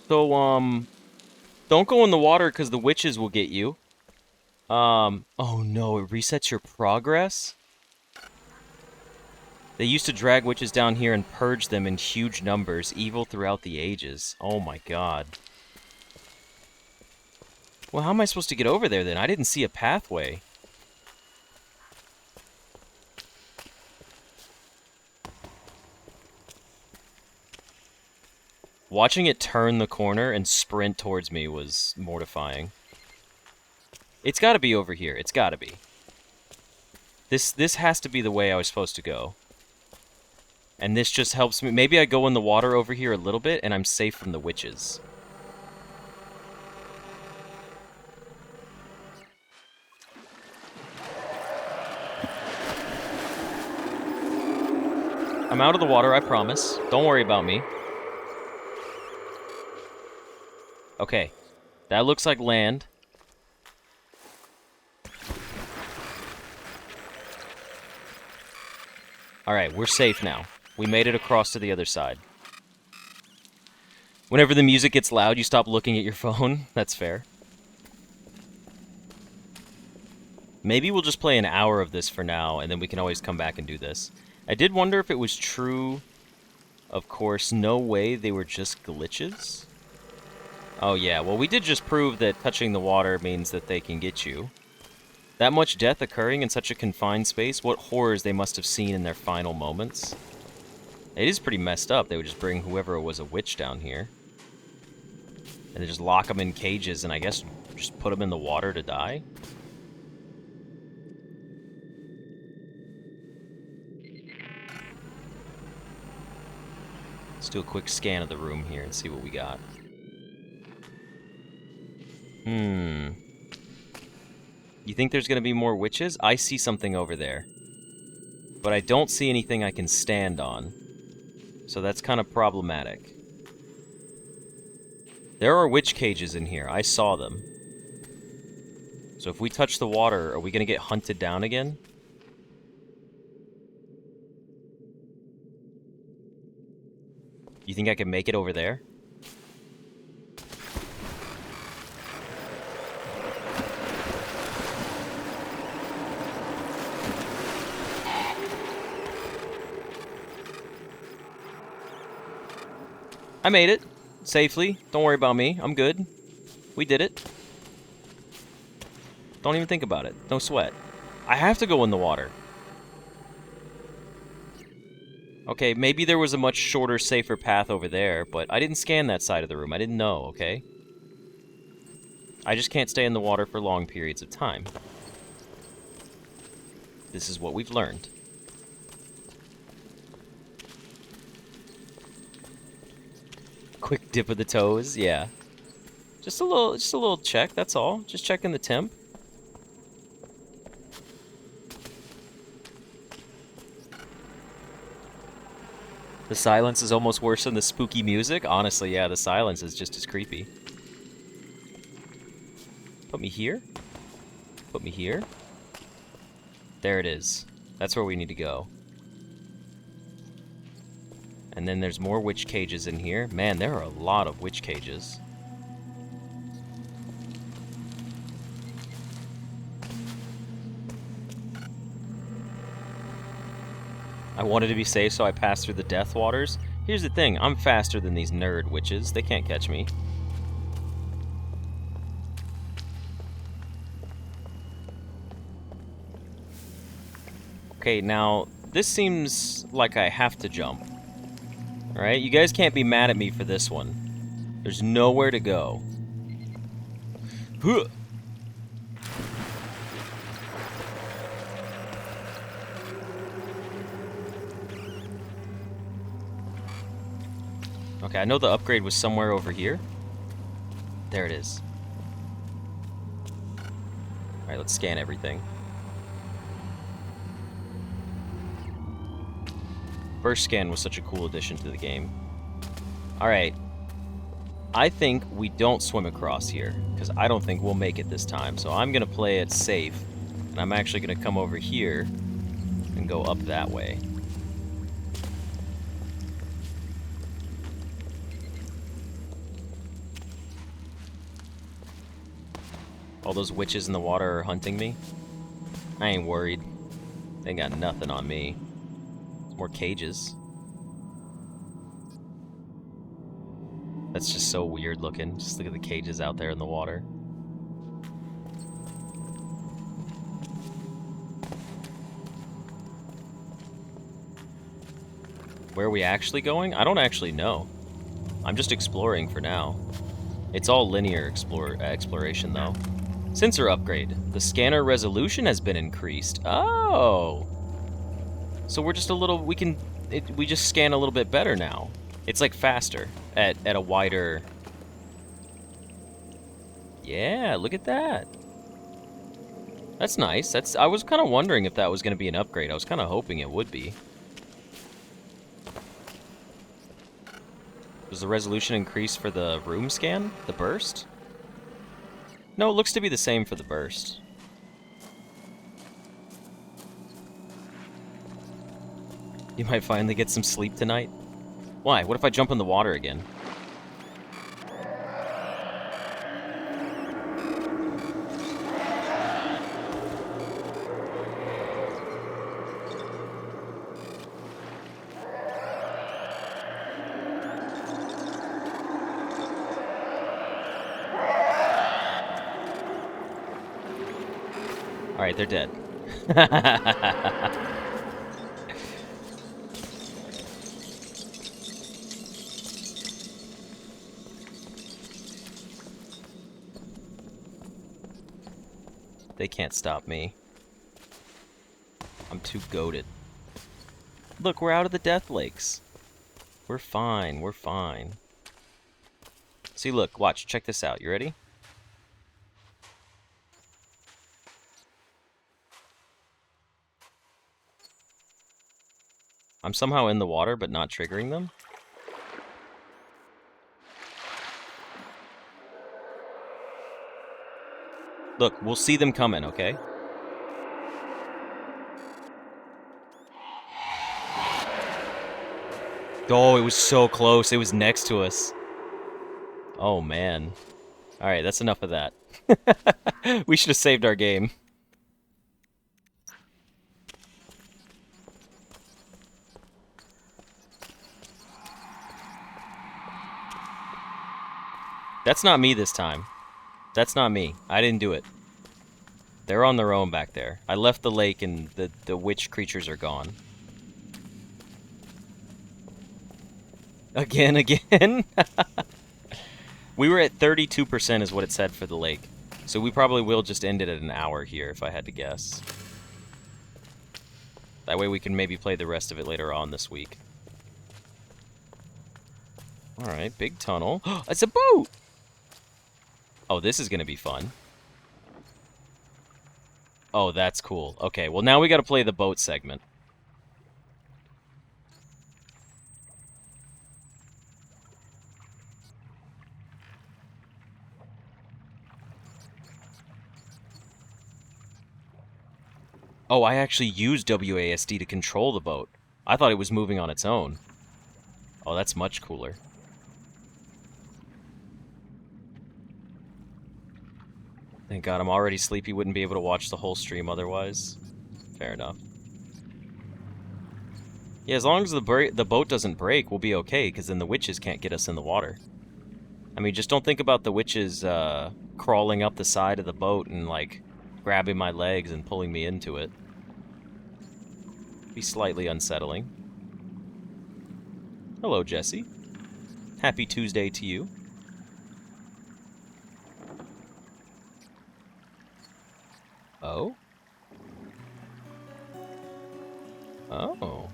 So, don't go in the water because the witches will get you. Oh no, it resets your progress? They used to drag witches down here and purge them in huge numbers, evil throughout the ages. Oh my god. Well, how am I supposed to get over there then? I didn't see a pathway. Watching it turn the corner and sprint towards me was mortifying. It's gotta be over here. It's gotta be. This has to be the way I was supposed to go. And this just helps me. Maybe I go in the water over here a little bit and I'm safe from the witches. I'm out of the water, I promise. Don't worry about me. Okay. That looks like land. Alright, we're safe now. We made it across to the other side. Whenever the music gets loud, you stop looking at your phone. That's fair. Maybe we'll just play an hour of this for now, and then we can always come back and do this. I did wonder if it was true. Of course, no way they were just glitches. Oh yeah, well we did just prove that touching the water means that they can get you. That much death occurring in such a confined space, what horrors they must have seen in their final moments. It is pretty messed up. They would just bring whoever was a witch down here. And they just lock them in cages and I guess just put them in the water to die. Let's do a quick scan of the room here and see what we got. You think there's going to be more witches? I see something over there. But I don't see anything I can stand on. So that's kind of problematic. There are witch cages in here. I saw them. So if we touch the water, are we going to get hunted down again? You think I can make it over there? I made it. Safely. Don't worry about me. I'm good. We did it. Don't even think about it. No sweat. I have to go in the water. Okay, maybe there was a much shorter, safer path over there, but I didn't scan that side of the room. I didn't know, okay? I just can't stay in the water for long periods of time. This is what we've learned. Quick dip of the toes, yeah. Just a little check, that's all. Just checking the temp. The silence is almost worse than the spooky music. Honestly, yeah, the silence is just as creepy. Put me here. Put me here. There it is. That's where we need to go. And then there's more witch cages in here. Man, there are a lot of witch cages. I wanted to be safe, so I passed through the death waters. Here's the thing, I'm faster than these nerd witches. They can't catch me. Okay, now, this seems like I have to jump. Alright, you guys can't be mad at me for this one. There's nowhere to go. Huh. Okay, I know the upgrade was somewhere over here. There it is. Alright, let's scan everything. First scan was such a cool addition to the game. Alright. I think we don't swim across here, because I don't think we'll make it this time. So I'm going to play it safe, and I'm actually going to come over here and go up that way. All those witches in the water are hunting me. I ain't worried. They ain't got nothing on me. More cages. That's just so weird looking. Just look at the cages out there in the water. Where are we actually going? I don't actually know. I'm just exploring for now. It's all linear exploration, though. Sensor upgrade. The scanner resolution has been increased. Oh! So we're just a little... we just scan a little bit better now. It's like faster at a wider... Yeah, look at that. That's nice. I was kind of wondering if that was going to be an upgrade. I was kind of hoping it would be. Does the resolution increase for the room scan? The burst? No, it looks to be the same for the burst. You might finally get some sleep tonight. Why? What if I jump in the water again? Alright, they're dead. They can't stop me. I'm too goated. Look, we're out of the Death Lakes. We're fine, we're fine. See, look, watch, check this out. You ready? I'm somehow in the water, but not triggering them. Look, we'll see them coming, okay? Oh, it was so close. It was next to us. Oh, man. Alright, that's enough of that. We should have saved our game. That's not me this time. That's not me. I didn't do it. They're on their own back there. I left the lake and the witch creatures are gone. Again? We were at 32% is what it said for the lake. So we probably will just end it at an hour here, if I had to guess. That way we can maybe play the rest of it later on this week. Alright, big tunnel. It's a boat! Oh, this is gonna be fun. Oh, that's cool. Okay, well now we gotta play the boat segment. Oh, I actually used WASD to control the boat. I thought it was moving on its own. Oh, that's much cooler. Thank God, I'm already sleepy, wouldn't be able to watch the whole stream otherwise. Fair enough. Yeah, as long as the boat doesn't break, we'll be okay, because then the witches can't get us in the water. I mean, just don't think about the witches crawling up the side of the boat and, like, grabbing my legs and pulling me into it. Be slightly unsettling. Hello, Jesse. Happy Tuesday to you. Oh? Oh.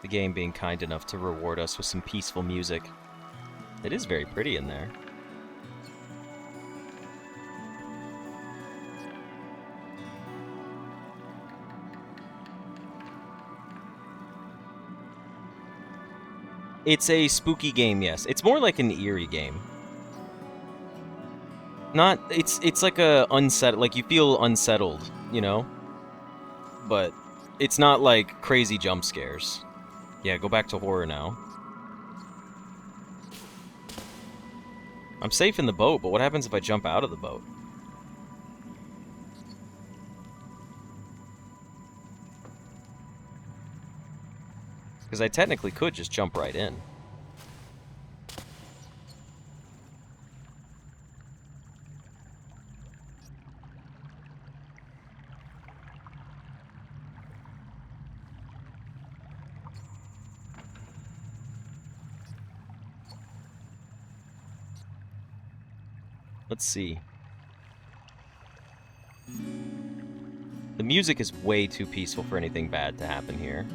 The game being kind enough to reward us with some peaceful music. It is very pretty in there. It's a spooky game, yes. It's more like an eerie game. Not, it's like a like you feel unsettled, you know? But it's not like crazy jump scares. Yeah, go back to horror now. I'm safe in the boat, but what happens if I jump out of the boat? Because I technically could just jump right in. Let's see. The music is way too peaceful for anything bad to happen here.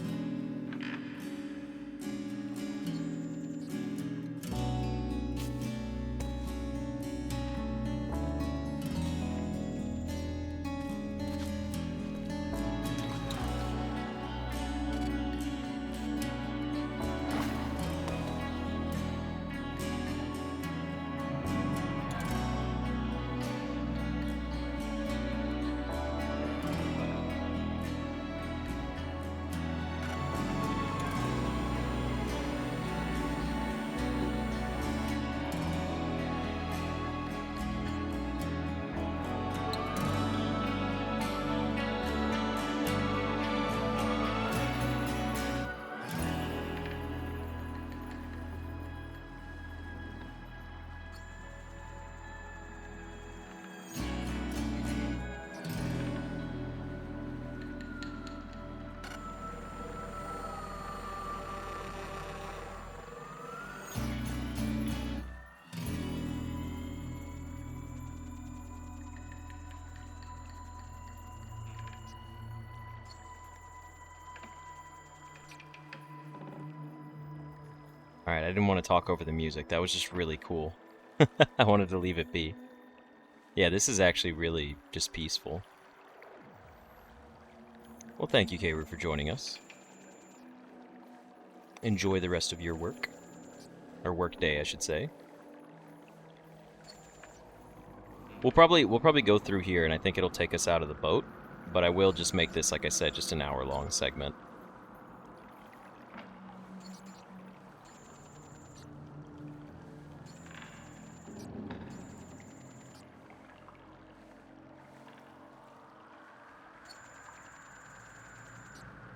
Alright, I didn't want to talk over the music. That was just really cool. I wanted to leave it be. Yeah, this is actually really just peaceful. Well, thank you, Kayru, for joining us. Enjoy the rest of your work. Or work day, I should say. We'll probably go through here, and I think it'll take us out of the boat. But I will just make this, like I said, just an hour-long segment.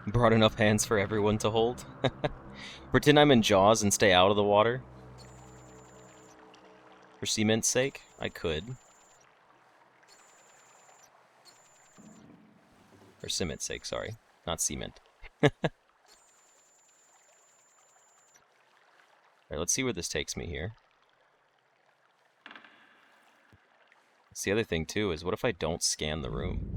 Brought enough hands for everyone to hold. Pretend I'm in Jaws and stay out of the water. For cement's sake, I could. For cement's sake, sorry. Not cement. Alright, let's see where this takes me here. That's the other thing, too, is what if I don't scan the room?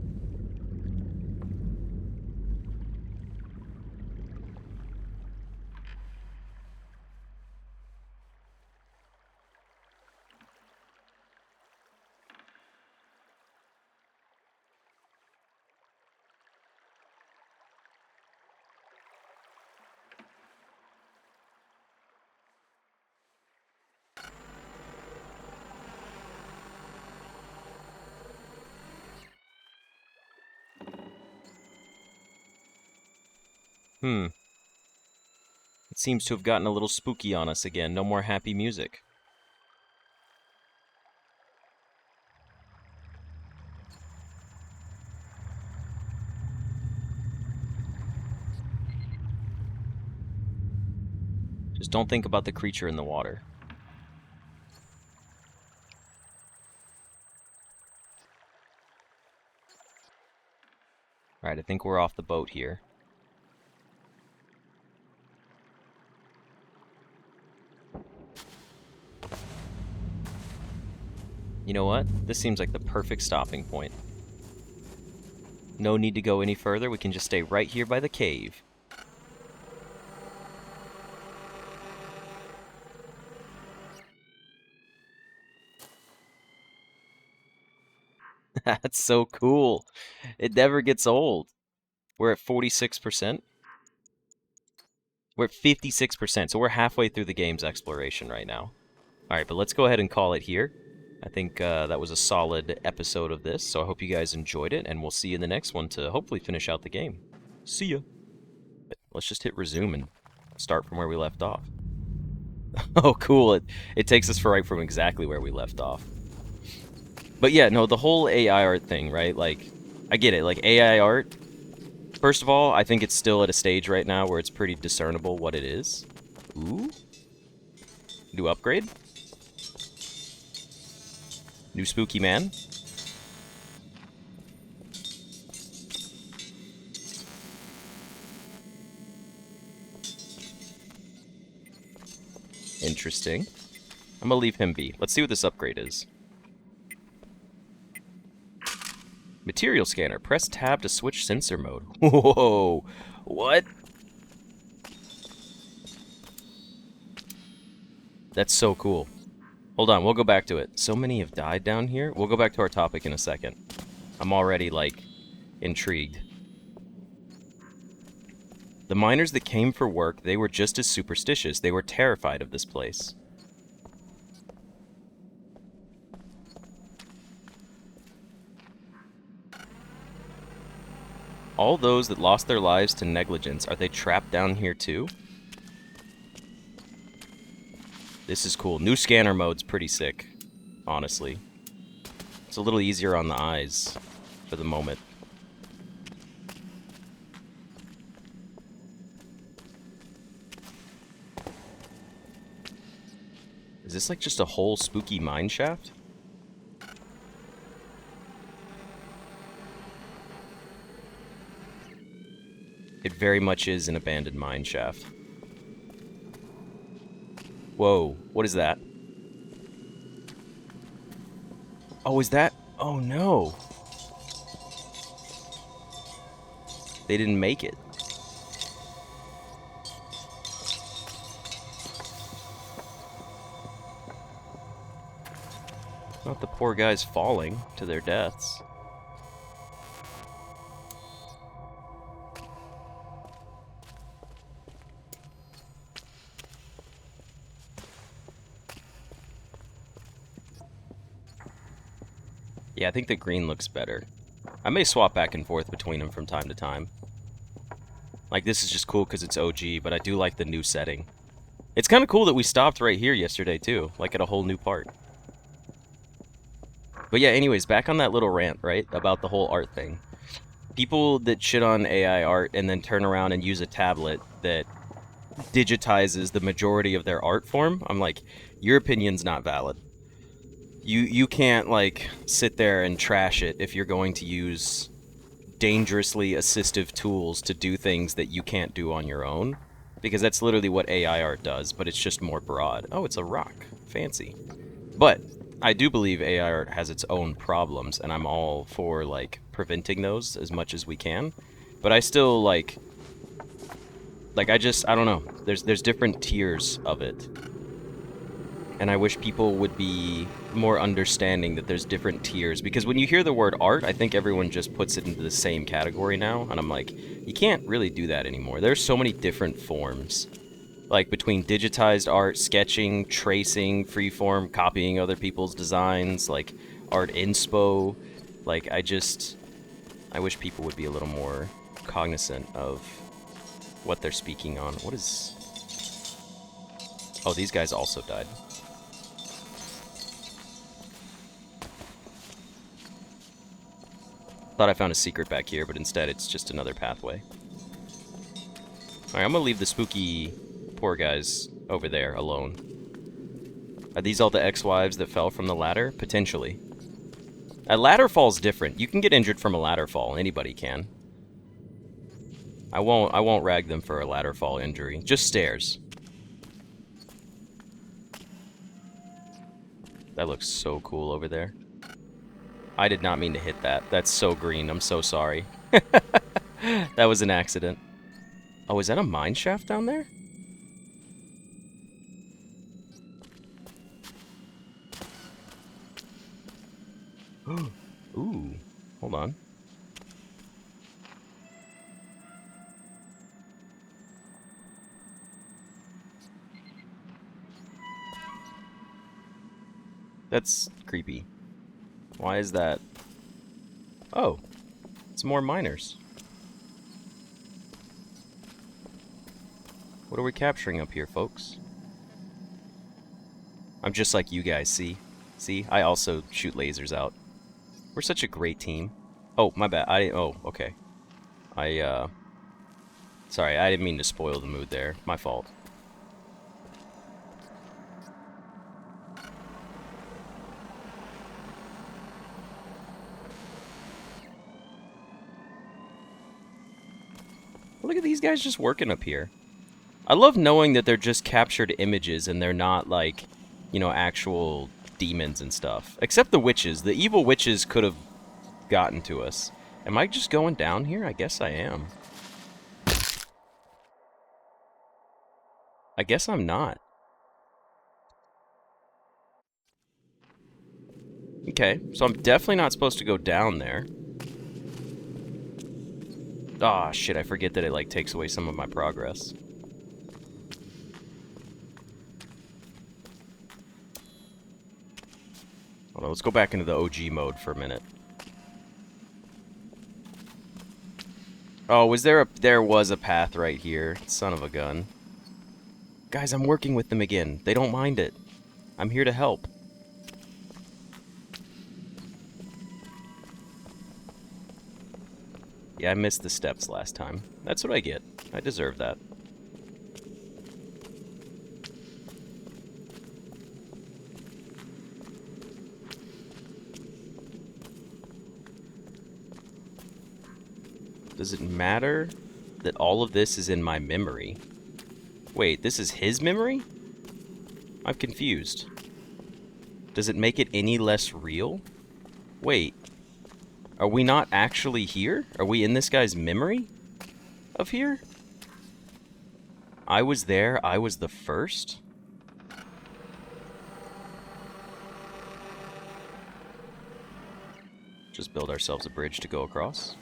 It seems to have gotten a little spooky on us again. No more happy music. Just don't think about the creature in the water. Alright, I think we're off the boat here. You know what? This seems like the perfect stopping point. No need to go any further. We can just stay right here by the cave. That's so cool. It never gets old. We're at 46%. We're at 56%, so we're halfway through the game's exploration right now. Alright, but let's go ahead and call it here. I think that was a solid episode of this, so I hope you guys enjoyed it, and we'll see you in the next one to hopefully finish out the game. See ya! Let's just hit resume and start from where we left off. Oh, cool. It takes us right from exactly where we left off. But yeah, no, the whole AI art thing, right? Like, I get it. Like, AI art, first of all, I think it's still at a stage right now where it's pretty discernible what it is. Ooh. New upgrade. New spooky man. Interesting. I'm gonna leave him be. Let's see what this upgrade is. Material scanner. Press tab to switch sensor mode. Whoa! What? That's so cool. Hold on, we'll go back to it. So many have died down here. We'll go back to our topic in a second. I'm already, like, intrigued. The miners that came for work, they were just as superstitious. They were terrified of this place. All those that lost their lives to negligence, are they trapped down here too? This is cool. New scanner mode's pretty sick, honestly. It's a little easier on the eyes for the moment. Is this like just a whole spooky mine shaft? It very much is an abandoned mine shaft. Whoa, what is that? Oh, is that? Oh no! They didn't make it. Not the poor guys falling to their deaths. Yeah, I think the green looks better. I may swap back and forth between them from time to time. Like, this is just cool because it's OG, but I do like the new setting. It's kind of cool that we stopped right here yesterday, too. Like, at a whole new part. But yeah, anyways, back on that little rant, right? About the whole art thing. People that shit on AI art and then turn around and use a tablet that digitizes the majority of their art form, I'm like, your opinion's not valid. You can't, like, sit there and trash it if you're going to use dangerously assistive tools to do things that you can't do on your own. Because that's literally what AI art does, but it's just more broad. Oh, it's a rock. Fancy. But I do believe AI art has its own problems, and I'm all for, like, preventing those as much as we can. But I still, like, I don't know. There's different tiers of it. And I wish people would be more understanding that there's different tiers. Because when you hear the word art, I think everyone just puts it into the same category now. And I'm like, you can't really do that anymore. There's so many different forms. Like, between digitized art, sketching, tracing, freeform, copying other people's designs, like, art inspo. Like, I wish people would be a little more cognizant of what they're speaking on. What is... Oh, these guys also died. Thought I found a secret back here, but instead it's just another pathway. Alright, I'm gonna leave the spooky poor guys over there alone. Are these all the ex-wives that fell from the ladder? Potentially. A ladder fall's different. You can get injured from a ladder fall. Anybody can. I won't rag them for a ladder fall injury. Just stairs. That looks so cool over there. I did not mean to hit that. That's so green. I'm so sorry. That was an accident. Oh, is that a mine shaft down there? Ooh. Hold on. That's creepy. Why is that? Oh. It's more miners. What are we capturing up here, folks? I'm just like you guys, see? See? I also shoot lasers out. We're such a great team. Oh, my bad. Oh, okay. Sorry, I didn't mean to spoil the mood there. My fault. Look at these guys just working up here. I love knowing that they're just captured images and they're not like, you know, actual demons and stuff. Except the witches. The evil witches could have gotten to us. Am I just going down here? I guess I am. I guess I'm not. Okay, so I'm definitely not supposed to go down there. Ah, shit, I forget that it, like, takes away some of my progress. Hold on, let's go back into the OG mode for a minute. Oh, there was a path right here. Son of a gun. Guys, I'm working with them again. They don't mind it. I'm here to help. Yeah, I missed the steps last time. That's what I get. I deserve that. Does it matter that all of this is in my memory? Wait, this is his memory? I'm confused. Does it make it any less real? Wait. Are we not actually here? Are we in this guy's memory of here? I was there. I was the first? Just build ourselves a bridge to go across.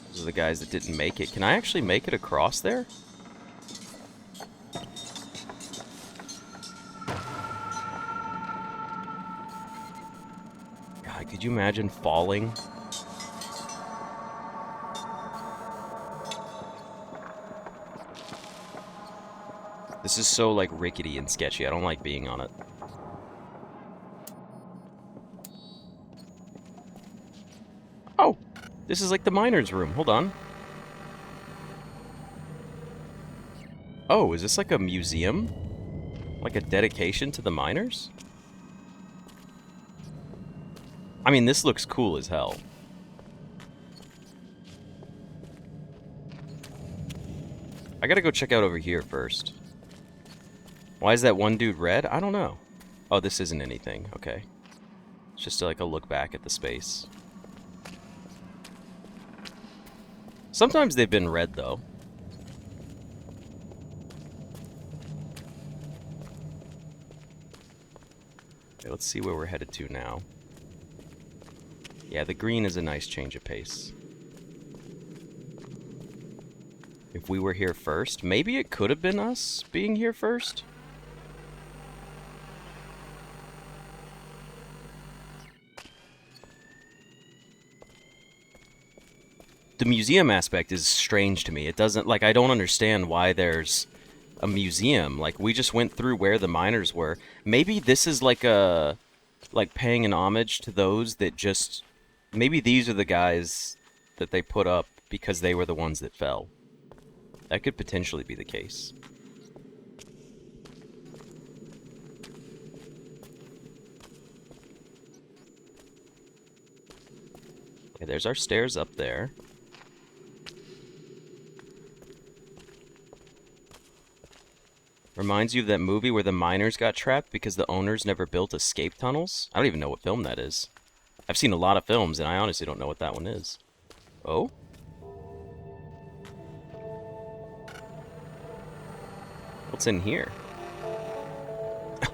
Those are the guys that didn't make it. Can I actually make it across there? God, could you imagine falling? This is so, like, rickety and sketchy. I don't like being on it. Oh! This is like the miner's room. Hold on. Oh, is this like a museum? Like a dedication to the miners? I mean, this looks cool as hell. I gotta go check out over here first. Why is that one dude red? I don't know. Oh, this isn't anything. Okay. It's just like a look back at the space. Sometimes they've been red, though. Okay, let's see where we're headed to now. Yeah, the green is a nice change of pace. If we were here first, maybe it could have been us being here first. The museum aspect is strange to me. It doesn't, like, I don't understand why there's a museum. Like, we just went through where the miners were. Maybe this is like paying an homage to those that just, maybe these are the guys that they put up because they were the ones that fell. That could potentially be the case. Okay, there's our stairs up there. Reminds you of that movie where the miners got trapped because the owners never built escape tunnels? I don't even know what film that is. I've seen a lot of films, and I honestly don't know what that one is. Oh? What's in here?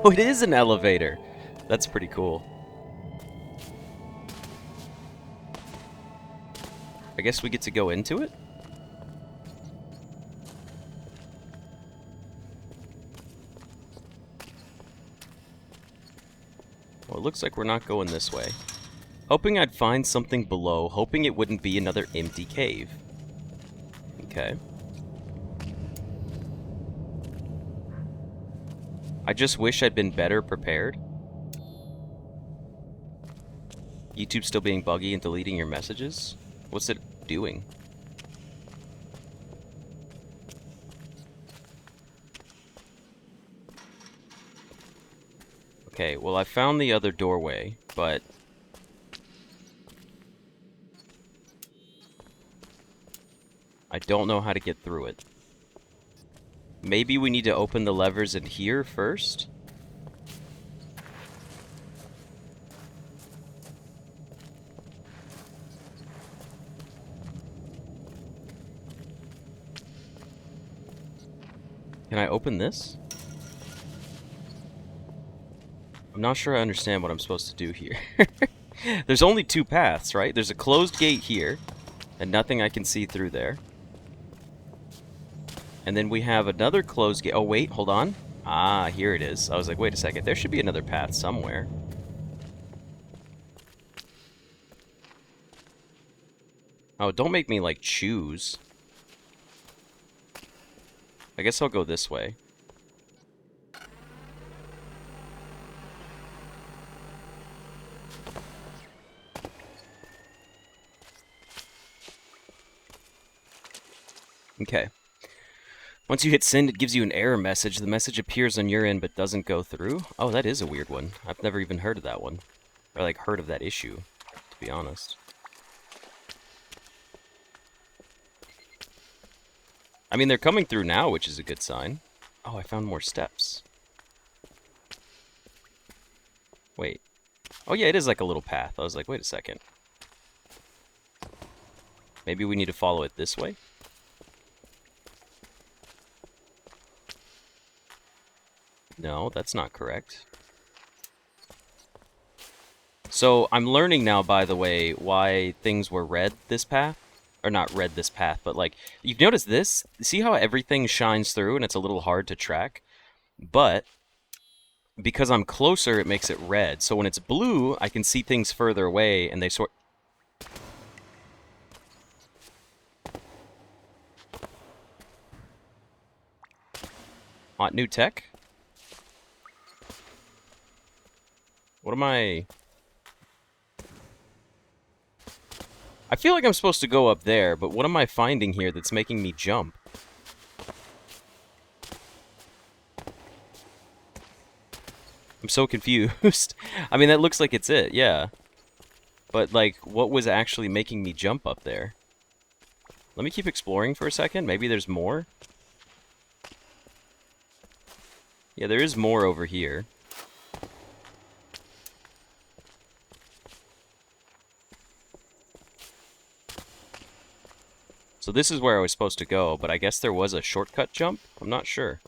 Oh, it is an elevator! That's pretty cool. I guess we get to go into it? Well, it looks like we're not going this way. Hoping I'd find something below, hoping it wouldn't be another empty cave. Okay. I just wish I'd been better prepared. YouTube still being buggy and deleting your messages? What's it doing? Okay, well I found the other doorway, but... I don't know how to get through it. Maybe we need to open the levers in here first? Can I open this? I'm not sure I understand what I'm supposed to do here. There's only two paths, right? There's a closed gate here, and nothing I can see through there. And then we have another closed gate. Oh, wait, hold on. Ah, here it is. I was like, wait a second. There should be another path somewhere. Oh, don't make me, like, choose. I guess I'll go this way. Okay. Once you hit send, it gives you an error message. The message appears on your end but doesn't go through. Oh, that is a weird one. I've never even heard of that one. Or, like, heard of that issue, to be honest. I mean, they're coming through now, which is a good sign. Oh, I found more steps. Wait. Oh, yeah, it is like a little path. I was like, wait a second. Maybe we need to follow it this way? No, that's not correct. So, I'm learning now, by the way, why things were red this path. Or not red this path, but like, you've noticed this? See how everything shines through and it's a little hard to track? But, because I'm closer, it makes it red. So when it's blue, I can see things further away and they sort... Hot new tech? What am I... I feel like I'm supposed to go up there, but what am I finding here that's making me jump? I'm so confused. I mean, that looks like it's it, yeah. But, like, what was actually making me jump up there? Let me keep exploring for a second. Maybe there's more? Yeah, there is more over here. So this is where I was supposed to go, but I guess there was a shortcut jump? I'm not sure.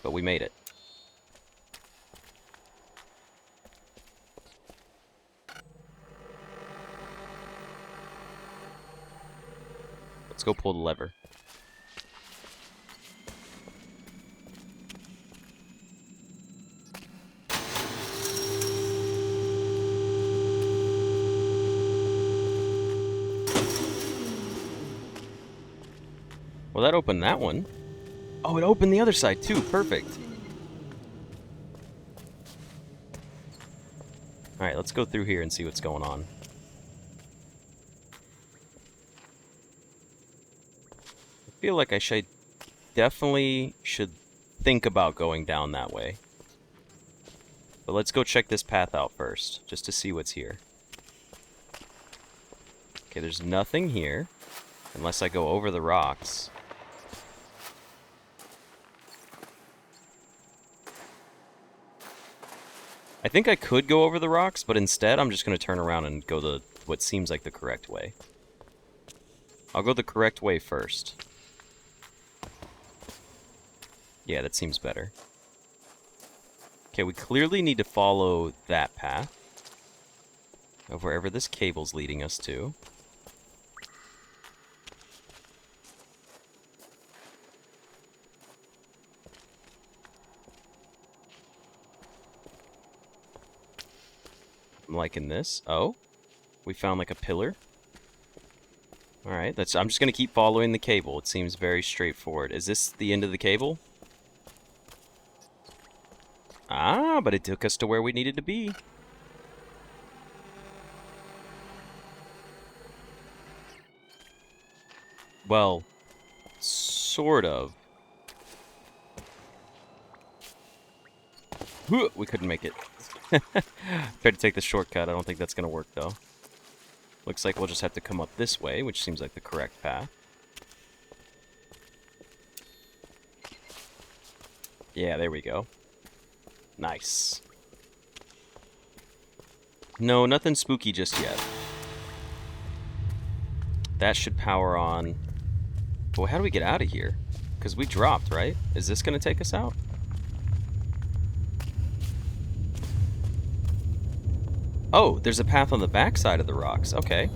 But we made it. Let's go pull the lever. Well, that opened that one. Oh, it opened the other side, too. Perfect. Alright, let's go through here and see what's going on. I feel like I definitely should think about going down that way. But let's go check this path out first, just to see what's here. Okay, there's nothing here, unless I go over the rocks. I think I could go over the rocks, but instead I'm just going to turn around and go what seems like the correct way. I'll go the correct way first. Yeah, that seems better. Okay, we clearly need to follow that path of wherever this cable's leading us to. I'm liking this. Oh, we found like a pillar. Alright, I'm just going to keep following the cable. It seems very straightforward. Is this the end of the cable? Ah, but it took us to where we needed to be. Well, sort of. We couldn't make it. Tried to take the shortcut. I don't think that's going to work, though. Looks like we'll just have to come up this way, which seems like the correct path. Yeah, there we go. Nice. No, nothing spooky just yet. That should power on. Well, how do we get out of here? Because we dropped, right? Is this going to take us out? Oh, there's a path on the backside of the rocks. Okay.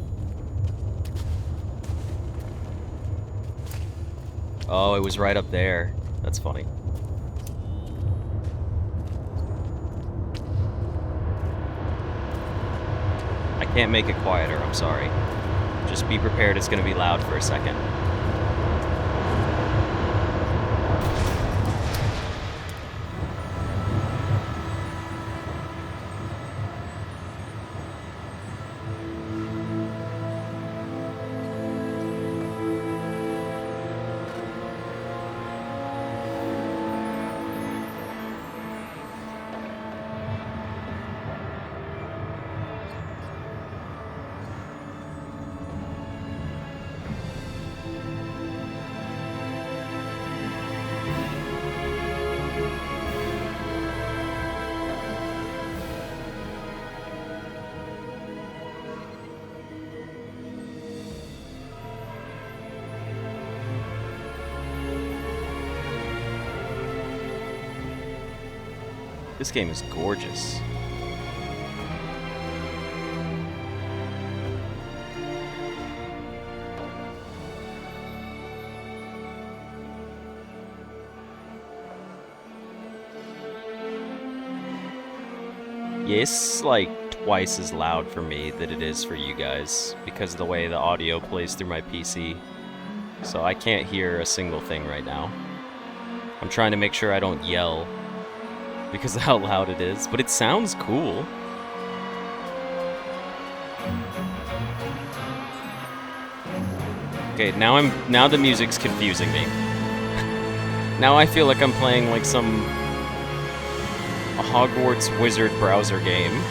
Oh, it was right up there. That's funny. I can't make it quieter, I'm sorry. Just be prepared, it's going to be loud for a second. This game is gorgeous. Yeah, it's like twice as loud for me than it is for you guys because of the way the audio plays through my PC. So I can't hear a single thing right now. I'm trying to make sure I don't yell because of how loud it is, but it sounds cool. Okay, now the music's confusing me. Now I feel like I'm playing like a Hogwarts wizard browser game.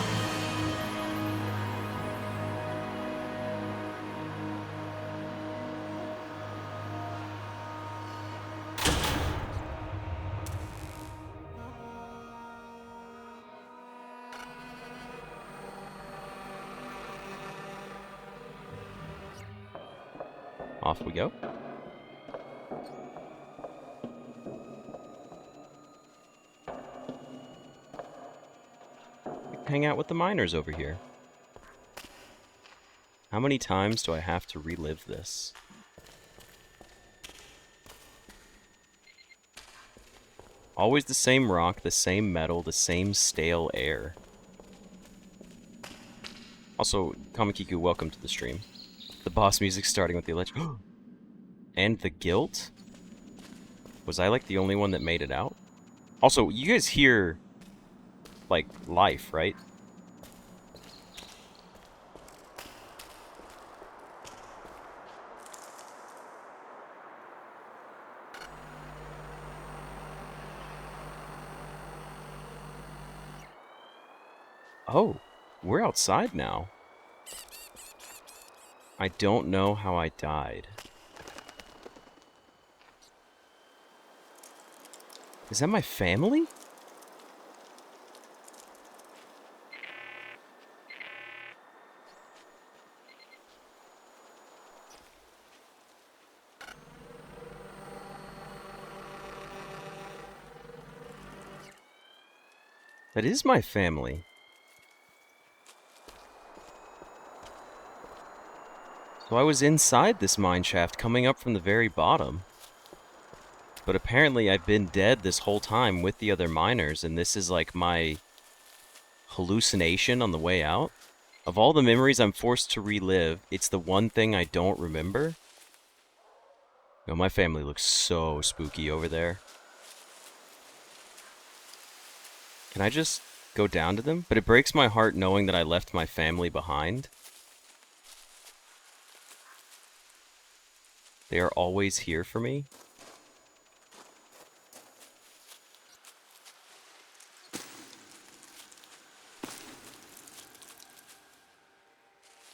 Off we go. Hang out with the miners over here. How many times do I have to relive this? Always the same rock, the same metal, the same stale air. Also, Kamakiku, welcome to the stream. The boss music starting with the electric... And the guilt? Was I like the only one that made it out? Also, you guys hear like life, right? Oh, we're outside now. I don't know how I died. Is that my family? That is my family. So I was inside this mine shaft coming up from the very bottom. But apparently I've been dead this whole time with the other miners, and this is like my hallucination on the way out. Of all the memories I'm forced to relive, it's the one thing I don't remember. Yo, my family looks so spooky over there. Can I just go down to them? But it breaks my heart knowing that I left my family behind. They are always here for me.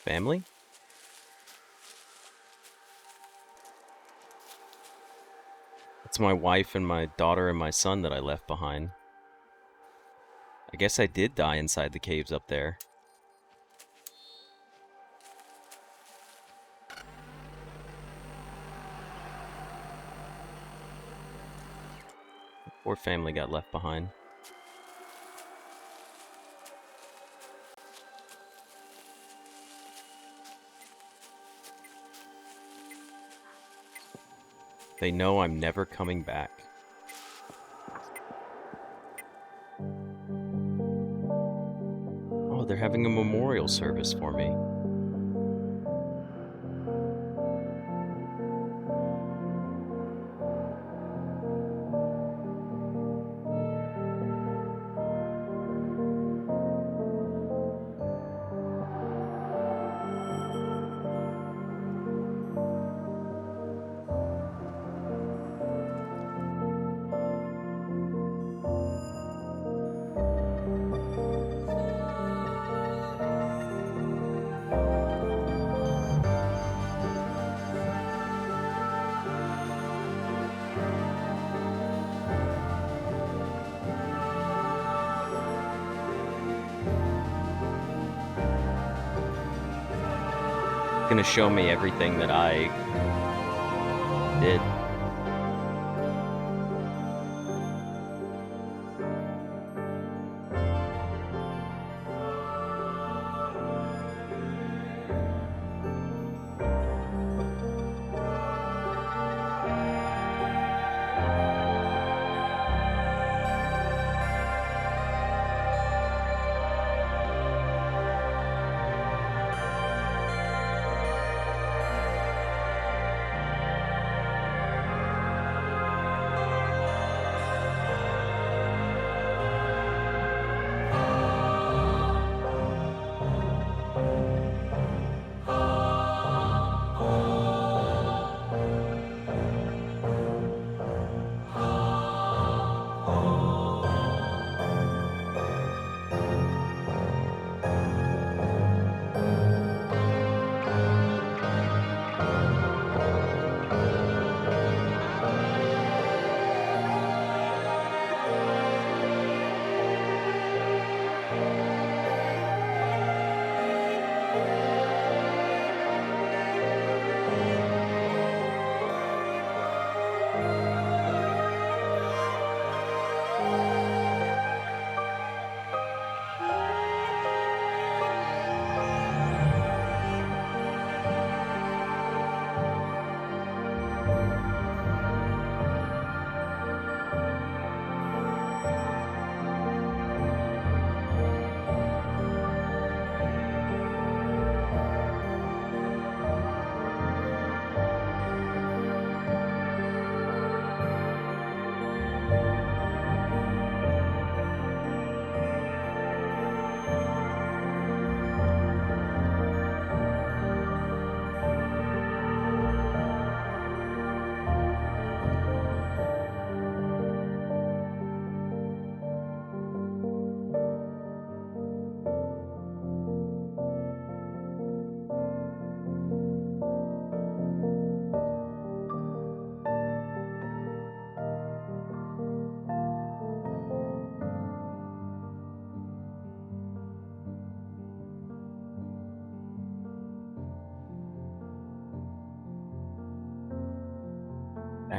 Family? It's my wife and my daughter and my son that I left behind. I guess I did die inside the caves up there. Poor family got left behind. They know I'm never coming back. Oh, they're having a memorial service for me. Gonna show me everything that I did.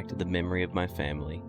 back to the memory of my family.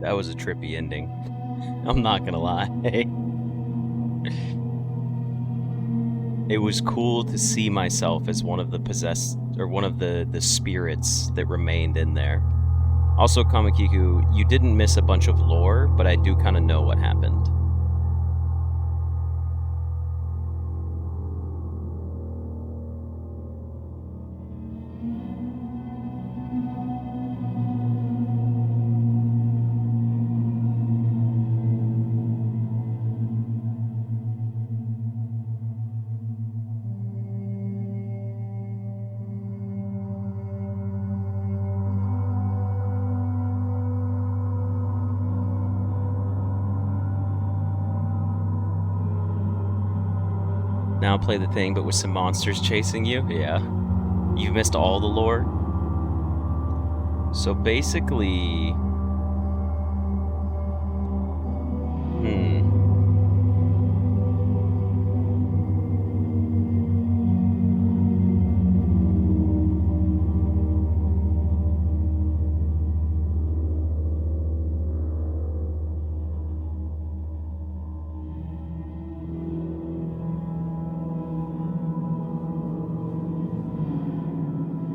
That was a trippy ending. I'm not gonna lie. It was cool to see myself as one of the possessed, or one of the spirits that remained in there. Also, Kamakiku, you didn't miss a bunch of lore, but I do kind of know what happened. Now play the thing, but with some monsters chasing you? Yeah. You've missed all the lore? So basically...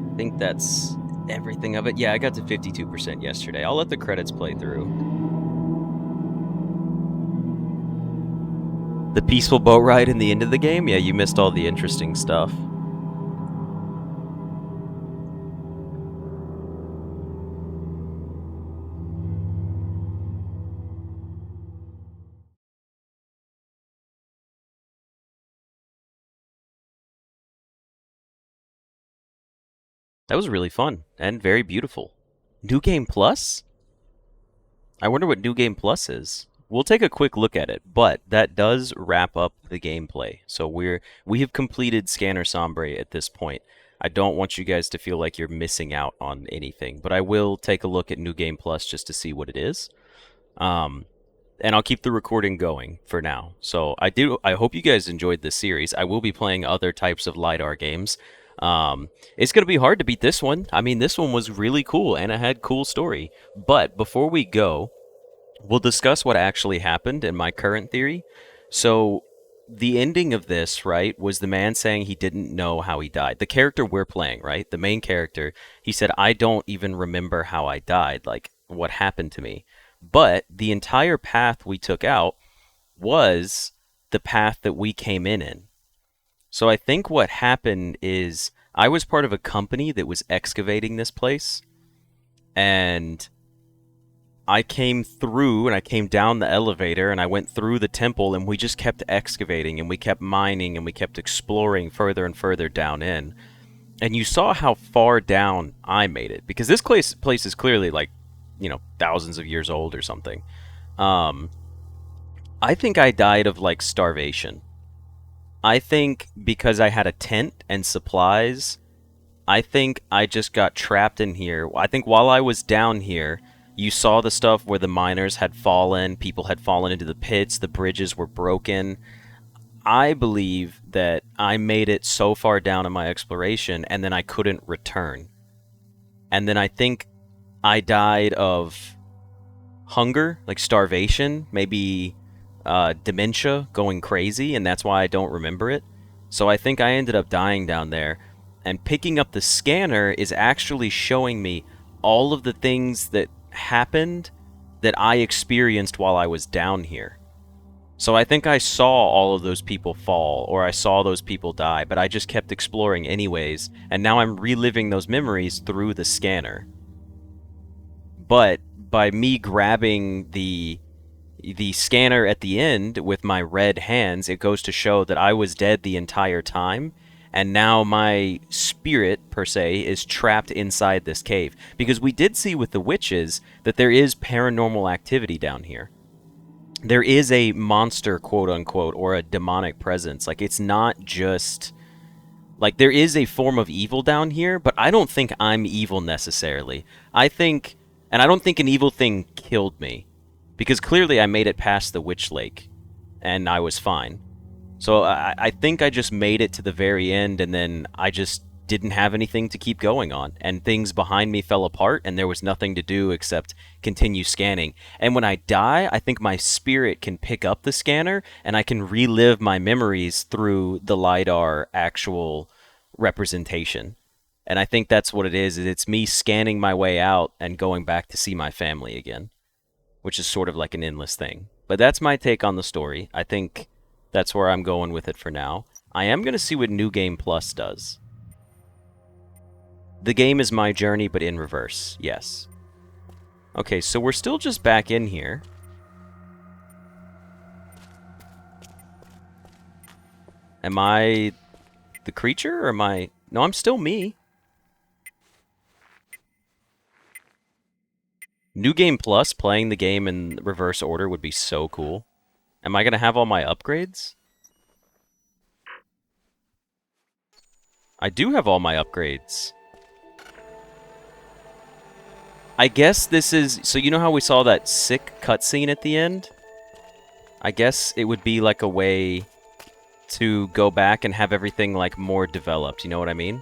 I think that's everything of it. Yeah, I got to 52% yesterday. I'll let the credits play through. The peaceful boat ride in the end of the game? Yeah, you missed all the interesting stuff. That was really fun and very beautiful. New Game Plus? I wonder what New Game Plus is. We'll take a quick look at it, but that does wrap up the gameplay. So we have completed Scanner Sombre at this point. I don't want you guys to feel like you're missing out on anything, but I will take a look at New Game Plus just to see what it is. And I'll keep the recording going for now. So I hope you guys enjoyed this series. I will be playing other types of Lidar games. It's going to be hard to beat this one. I mean, this one was really cool, and it had cool story. But before we go, we'll discuss what actually happened in my current theory. So the ending of this, right, was the man saying he didn't know how he died. The character we're playing, right, the main character, he said, I don't even remember how I died, like what happened to me. But the entire path we took out was the path that we came in. So I think what happened is I was part of a company that was excavating this place, and I came through and I came down the elevator and I went through the temple, and we just kept excavating and we kept mining and we kept exploring further and further down in. And you saw how far down I made it, because this place is clearly like, thousands of years old or something. I think I died of like starvation. I think because I had a tent and supplies, I think I just got trapped in here. I think while I was down here, you saw the stuff where the miners had fallen, people had fallen into the pits, the bridges were broken. I believe that I made it so far down in my exploration, and then I couldn't return. And then I think I died of hunger, like starvation, maybe dementia, going crazy, and that's why I don't remember it. So I think I ended up dying down there, and picking up the scanner is actually showing me all of the things that happened that I experienced while I was down here. So I think I saw all of those people fall, or I saw those people die, but I just kept exploring anyways, and now I'm reliving those memories through the scanner. But by me grabbing the scanner at the end with my red hands, it goes to show that I was dead the entire time, and now my spirit, per se, is trapped inside this cave. Because we did see with the witches that there is paranormal activity down here. There is a monster, quote-unquote, or a demonic presence. Like, it's not just... Like, there is a form of evil down here, but I don't think I'm evil necessarily. I think... And I don't think an evil thing killed me. Because clearly I made it past the Witch Lake, and I was fine. So I think I just made it to the very end, and then I just didn't have anything to keep going on. And things behind me fell apart, and there was nothing to do except continue scanning. And when I die, I think my spirit can pick up the scanner, and I can relive my memories through the Lidar actual representation. And I think that's what it is. It's me scanning my way out and going back to see my family again, which is sort of like an endless thing. But that's my take on the story. I think that's where I'm going with it for now. I am going to see what New Game Plus does. The game is my journey, but in reverse. Yes. Okay, so we're still just back in here. Am I the creature, or am I... No, I'm still me. New Game Plus, playing the game in reverse order would be so cool. Am I going to have all my upgrades? I do have all my upgrades. I guess this is... So you know how we saw that sick cutscene at the end? I guess it would be like a way to go back and have everything like more developed. You know what I mean?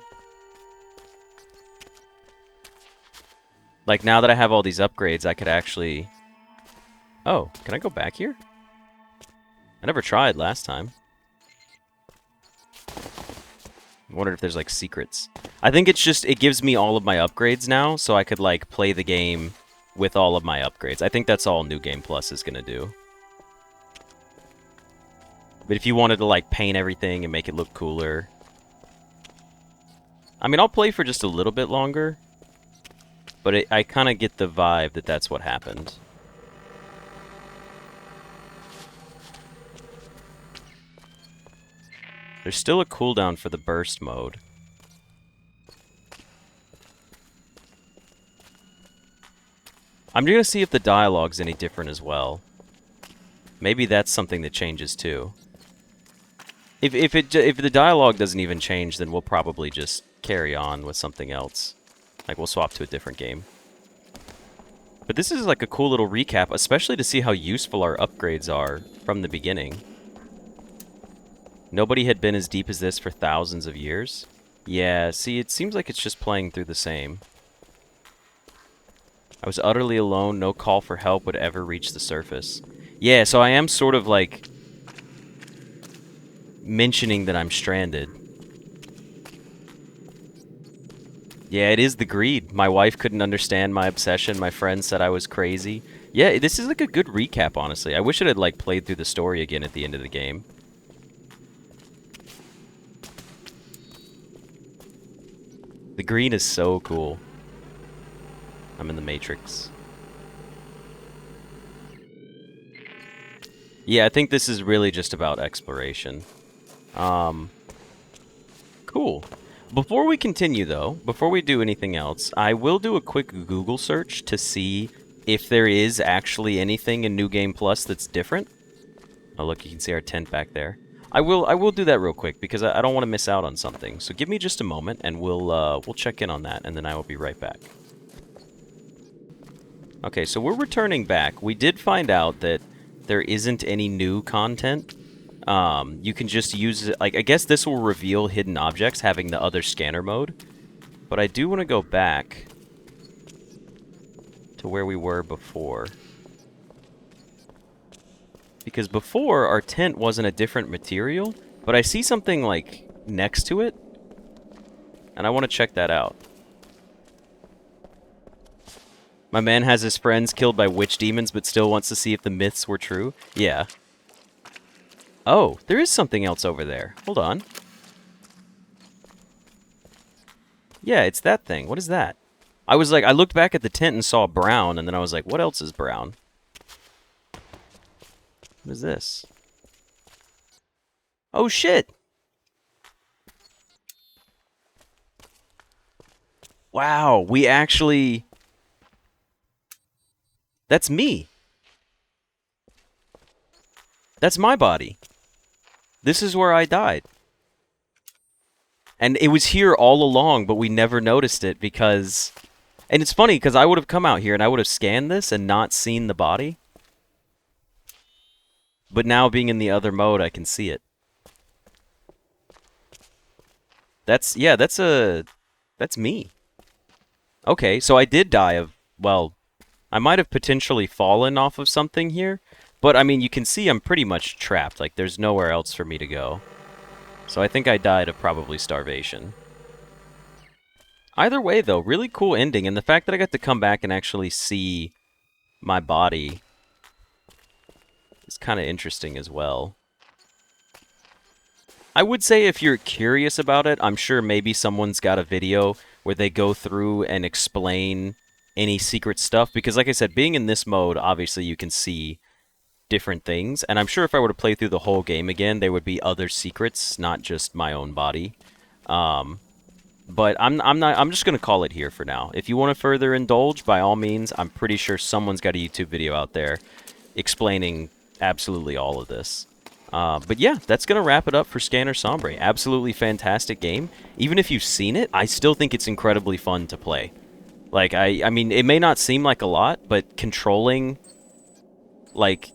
Like now that I have all these upgrades, I could actually... Oh, can I go back here? I never tried last time. I wondered if there's like secrets. I think it's just, it gives me all of my upgrades now, so I could like play the game with all of my upgrades. I think that's all New Game Plus is gonna do. But if you wanted to like paint everything and make it look cooler... I mean, I'll play for just a little bit longer, but I kind of get the vibe that that's what happened. There's still a cooldown for the burst mode. I'm going to see if the dialogue's any different as well. Maybe that's something that changes too. If the dialogue doesn't even change, then we'll probably just carry on with something else. Like, we'll swap to a different game. But this is like a cool little recap, especially to see how useful our upgrades are from the beginning. Nobody had been as deep as this for thousands of years. Yeah, see, it seems like it's just playing through the same. I was utterly alone, no call for help would ever reach the surface. Yeah, so I am sort of like mentioning that I'm stranded. Yeah, it is the greed. My wife couldn't understand my obsession. My friends said I was crazy. Yeah, this is like a good recap, honestly. I wish it had like played through the story again at the end of the game. The green is so cool. I'm in the Matrix. Yeah, I think this is really just about exploration. Cool. Before we continue, though, before we do anything else, I will do a quick Google search to see if there is actually anything in New Game Plus that's different. Oh, look, you can see our tent back there. I will do that real quick because I don't want to miss out on something. So give me just a moment, and we'll check in on that, and then I will be right back. Okay, so we're returning back. We did find out that there isn't any new content. You can just use it, like, I guess this will reveal hidden objects having the other scanner mode. But I do want to go back to where we were before. Because before, our tent wasn't a different material, But I see something, like, next to it, and I want to check that out. My man has his friends killed by witch demons, but still wants to see if the myths were true. Yeah. Oh, there is something else over there. Hold on. Yeah, it's that thing. What is that? I was like, I looked back at the tent and saw brown, and then I was like, what else is brown? What is this? Oh, shit! Wow, we actually... That's me. That's my body. This is where I died. And it was here all along, but we never noticed it because... And it's funny, because I would have come out here and I would have scanned this and not seen the body. But now, being in the other mode, I can see it. That's... Yeah, that's me. Okay, so I did die of... Well, I might have potentially fallen off of something here. But, I mean, you can see I'm pretty much trapped. Like, there's nowhere else for me to go. So I think I died of probably starvation. Either way, though, really cool ending. And the fact that I got to come back and actually see my body is kind of interesting as well. I would say if you're curious about it, I'm sure maybe someone's got a video where they go through and explain any secret stuff. Because like I said, being in this mode, obviously you can see different things. And I'm sure if I were to play through the whole game again, there would be other secrets, not just my own body. But I'm just gonna call it here for now. If you want to further indulge, by all means, I'm pretty sure someone's got a YouTube video out there explaining absolutely all of this. But yeah, that's gonna wrap it up for Scanner Sombre. Absolutely fantastic game. Even if you've seen it, I still think it's incredibly fun to play. Like, I mean, it may not seem like a lot, but controlling, like,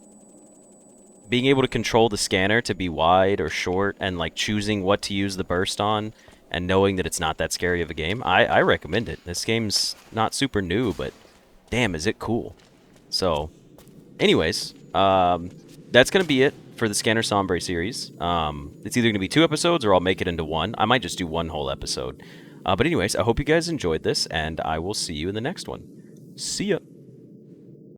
being able to control the scanner to be wide or short and, like, choosing what to use the burst on and knowing that it's not that scary of a game, I recommend it. This game's not super new, but damn, is it cool. So, anyways, that's going to be it for the Scanner Sombre series. It's either going to be 2 episodes or I'll make it into 1. I might just do 1 whole episode. But anyways, I hope you guys enjoyed this, and I will see you in the next one. See ya!